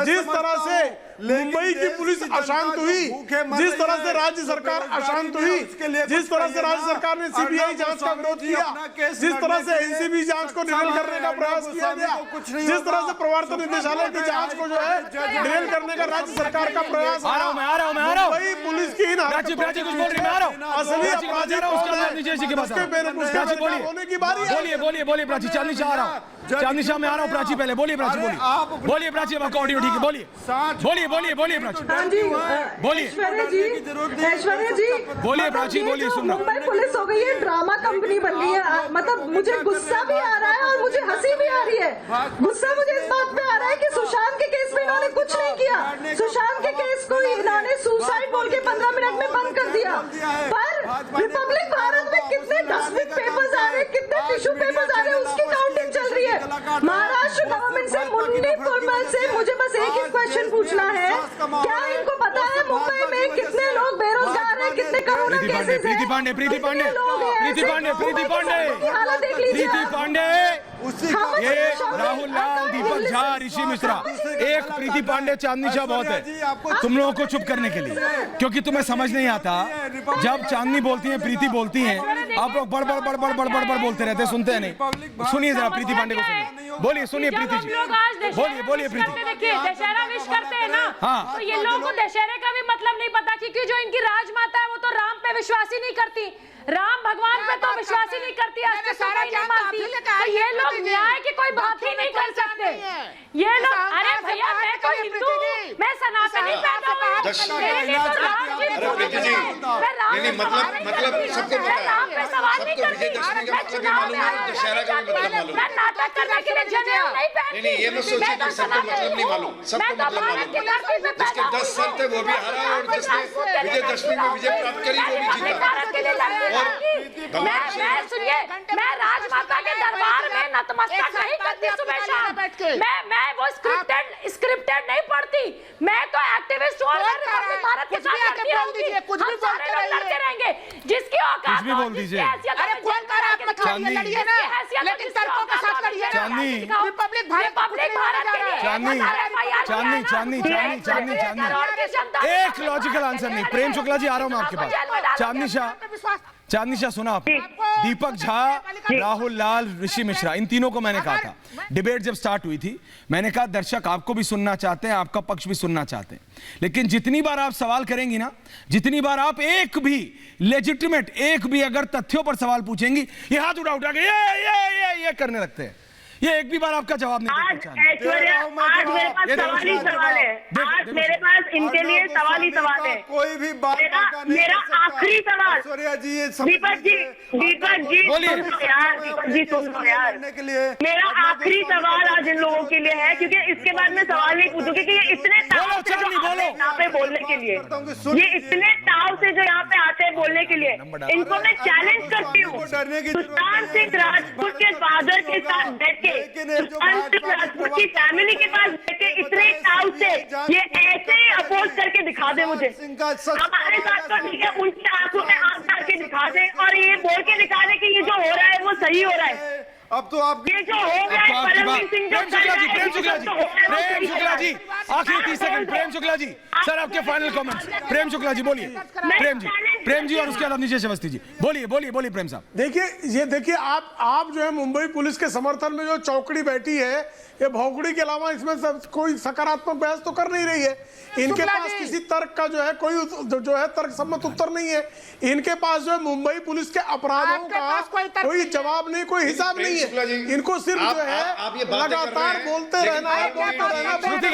जिस तरह से मुंबई की पुलिस अशांत हुई, जिस तरह से राज्य सरकार अशांत हुई, जिस तरह से राज्य सरकार ने सीबीआई जांच का विरोध किया, जिस तरह से एनसीबी जांच को डिरेल करने का प्रयास किया गया, जिस तरह से प्रवर्तन निदेशालय की जांच को जो है डिरेल करने का राज्य सरकार का प्रयास, मुंबई पुलिस की असली अपराधी होने की बारी है। बोलिए प्राची, चांदनी शाह आ रहा हूँ, चांदनी शाह में आ रहा हूँ। प्राची पहले बोलिए, प्राची बोलिए प्राची, आपका ऑडियो ठीक है, बोलिए बोलिए प्राची, बोलिए ऐश्वर्या जी बोलिए प्राची, बोलिए। सुन रहा हूँ। मुंबई पुलिस हो गई है, ड्रामा कंपनी बन गई है। मतलब मुझे गुस्सा भी आ रहा है और मुझे हंसी भी आ रही है। गुस्सा मुझे इस बात पे आ रहा है कि सुशांत के केस में इन्होंने कुछ नहीं किया। सुशांत के केस को इन्होंने सुसाइड बोल के 15 मिनट में बंद कर दिया, पर रिपब्लिक भारत में कितने डस्टबिन पेपर्स आ रहे, कितने टिश्यू पेपर्स आ रहे हैं, उसकी काउंटिंग चल रही है। महाराष्ट्र गवर्नमेंट से, मुंडी फॉर्मल से मुझे बस एक ही क्वेश्चन पूछना है, क्या इनको पता है मुंबई में कितने लोग बेरोजगार हैं, कितने कोरोना केसेस हैं? प्रीति पांडे ये राहुल लाल, दीपक झा, ऋषि मिश्रा, एक प्रीति पांडे, चांदनी शाह बहुत है तुम लोगों को चुप करने के लिए, क्योंकि तुम्हें समझ नहीं आता। जब चांदनी बोलती है, प्रीति बोलती है, आप लोग बड़ बोलते रहते, सुनते हैं नहीं। सुनिए जरा प्रीति पांडे को, सुनिए, बोलिए, सुनिए प्रीति जी, बोलिए प्रीति। देखिए दशहरा विश करते हैं ना, हाँ, तो ये लोगों को दशहरे का भी मतलब नहीं पता, क्योंकि जो इनकी राजमाता है वो तो राम पे विश्वास ही नहीं करती, राम भगवान पे तो विश्वास ही नहीं करती, नहीं मानती। तो ये लोग न्याय की कोई बात ही नहीं कर सकते। ये लोग, अरे भैया मैं तो हिंदू, मैं सनातनी पैदा हुई, मतलब सबको पता है, राम पे सवाल नहीं करती, मैं भी मालूम है, दशहरा का भी मतलब मालूम है। नाटक करने के लिए जनेऊ नहीं पहनती। नहीं, ये मत सोचिए कि सबको मतलब नहीं मालूम, सबको मतलब मालूम है। जिसके 10 सर थे वो भी हारा और जिसने विजयदशमी में विजय प्राप्त करी वो भी जीता। मैं सुनिए, मैं राजमाता के दरबार में नतमस्तक नहीं करती सुबह शाम। मैं वो स्क्रिप्टेड नहीं पढ़ती। मैं तो एक्टिविस्ट हूं, भारत के साथ लड़ती रहूंगी। हम सारे लोग लड़ते रहेंगे। जिसकी औकात हो, जिसकी हैसियत हो, कौन कह रहा है मत लड़िए ना, लेकिन तर्कों के साथ लड़िए ना। रिपब्लिक भारत के लिए चांदनी एक लॉजिकल आंसर नहीं। प्रेम शुक्ला जी आ रहा हूं मैं आपके पास। चांदनी शाह सुना आपने, दीपक झा, राहुल लाल, ऋषि मिश्रा, इन तीनों को मैंने कहा था डिबेट जब स्टार्ट हुई थी, मैंने कहा दर्शक आपको भी सुनना चाहते हैं, आपका पक्ष भी सुनना चाहते हैं, लेकिन जितनी बार आप सवाल करेंगी ना, जितनी बार आप एक भी लेजिटिमेट, एक भी अगर तथ्यों पर सवाल पूछेंगी, ये हाथ उठा के ये करने लगते हैं। ये एक भी बार आपका जवाब नहीं देते। ऐश्वर्या, आज मेरे पास सवाल ही सवाल है। आज मेरे पास इनके लिए सवाल ही सवाल है। कोई भी बात मेरा आखिरी सवाल, ऐश्वर्या जी, दीपक जी सुन लो यार। मेरा आखिरी सवाल आज इन लोगों के लिए है, क्योंकि इसके बाद मैं सवाल नहीं पूछूंगी कि ये इतने ताव से यहाँ पे बोलने के लिए, ये इतने ताव से जो यहाँ पे आते हैं बोलने के लिए, इनको मैं चैलेंज करती हूँ। सुशांत सिंह राजपूत के फादर के साथ बैठ के, सुशांत सिंह राजपूत की फैमिली के पास बैठ के इतने ताव से ये ऐसे ही अपोज करके दिखा दे मुझे। हमारे साथ तो ठीक है, उनकी आंखों में आंख डाल के दिखा दे और ये बोल के दिखा दे कि ये जो हो रहा है वो सही हो रहा है। अब तो आप ये जो हो रहा है, परमवीर सिंह जो कर रहा है, प्रेम शुक्ला जी आखिरी 30 सेकंड। प्रेम शुक्ला जी सर, आपके फाइनल कमेंट्स। प्रेम शुक्ला जी बोलिए। प्रेम जी और उसके बाद नीचे अवस्थी जी बोलिए प्रेम साहब। देखिए आप जो है मुंबई पुलिस के समर्थन में जो चौकड़ी बैठी है, ये भौकड़ी के अलावा इसमें कोई सकारात्मक बहस तो कर नहीं रही है। इनके पास किसी तर्क का जो है कोई जो है तर्क सम्मत उत्तर नहीं है। इनके पास जो है मुंबई पुलिस के अपराधों का कोई जवाब नहीं, कोई हिसाब नहीं है। इनको सिर्फ जो है लगातार बोलते रहना है, श्रुति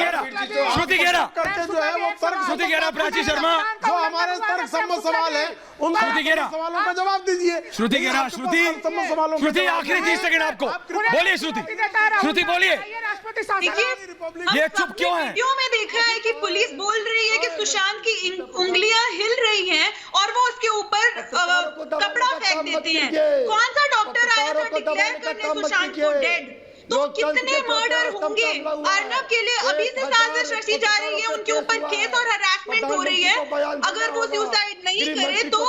घेरा करके जो है वो तर्क, श्रुति घेरा, प्राची शर्मा, जो हमारे तर्क सम्मत सवाल है उन सवालों का जवाब दीजिए। श्रुति घेरा, श्रुति आखिरी 30 सेकंड आपको। बोलिए श्रुति बोलिए। ये चुप क्यों है? वीडियो में देखा है कि पुलिस बोल रही है कि सुशांत की उंगलियां हिल रही हैं और वो उसके ऊपर कपड़ा फेंक देते हैं। कौन सा डॉक्टर आया था डिक्लेयर करने सुशांत को डेड? तो कितने मर्डर होंगे? अर्नब के लिए अभी से साजिश रची जा रही है, उनके ऊपर केस और हरासमेंट हो रही है। अगर वो सुसाइड नहीं करे तो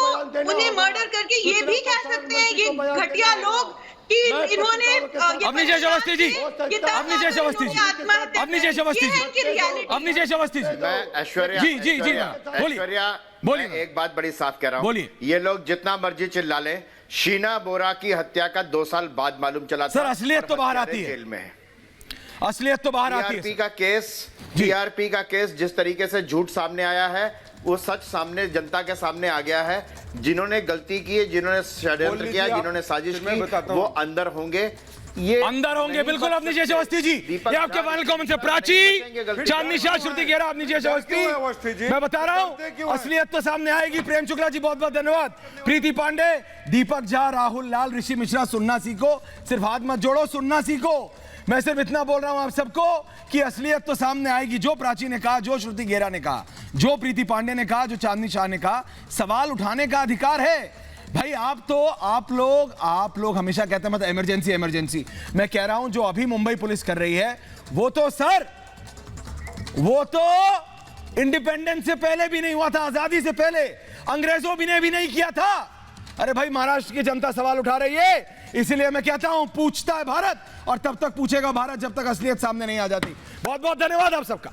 उन्हें मर्डर करके ये भी कह सकते हैं ये घटिया लोग कि इन्होंने अपनी जय अवस्थी जी, ऐश्वर्या बोलिए। एक बात बड़ी साफ कह रहा हूँ, ये लोग जितना मर्जी चिल्ला लें, शीना बोरा की हत्या का 2 साल बाद मालूम चला था। सर असलियत तो बाहर आती है, जेल में है। असलियत तो बाहर आती है। टीआरपी का केस जिस तरीके से झूठ सामने आया है, वो सच सामने जनता के सामने आ गया है। जिन्होंने गलती की है, जिन्होंने षड्यंत्र किया, जिन्होंने साजिश की, वो अंदर होंगे। ये अंदर होंगे बिल्कुल। अपनी जय अवस्थी जी, ये आपके फाइनल कमेंट है। प्राची, चांदनी शाह, श्रुति घेरा, अपनी जय अवस्थी। मैं बता रहा हूँ असलियत तो सामने आएगी। प्रेम शुक्ला जी बहुत बहुत धन्यवाद। प्रीति पांडे, दीपक झा, राहुल लाल, ऋषि मिश्रा, सुनना सीखो। सिर्फ हाथ मत जोड़ो, सुनना सीखो। मैं सिर्फ इतना बोल रहा हूं आप सबको कि असलियत तो सामने आएगी। जो प्राची ने कहा, जो श्रुति घेरा ने कहा, जो प्रीति पांडे ने कहा, जो चांदनी शाह ने कहा, सवाल उठाने का अधिकार है भाई। आप लोग हमेशा कहते हैं मतलब इमरजेंसी। मैं कह रहा हूं जो अभी मुंबई पुलिस कर रही है वो तो इंडिपेंडेंस से पहले भी नहीं हुआ था, आजादी से पहले अंग्रेजों ने भी नहीं किया था। अरे भाई महाराष्ट्र की जनता सवाल उठा रही है, इसलिए मैं कहता हूं पूछता है भारत, और तब तक पूछेगा भारत जब तक असलियत सामने नहीं आ जाती। बहुत बहुत धन्यवाद आप सबका।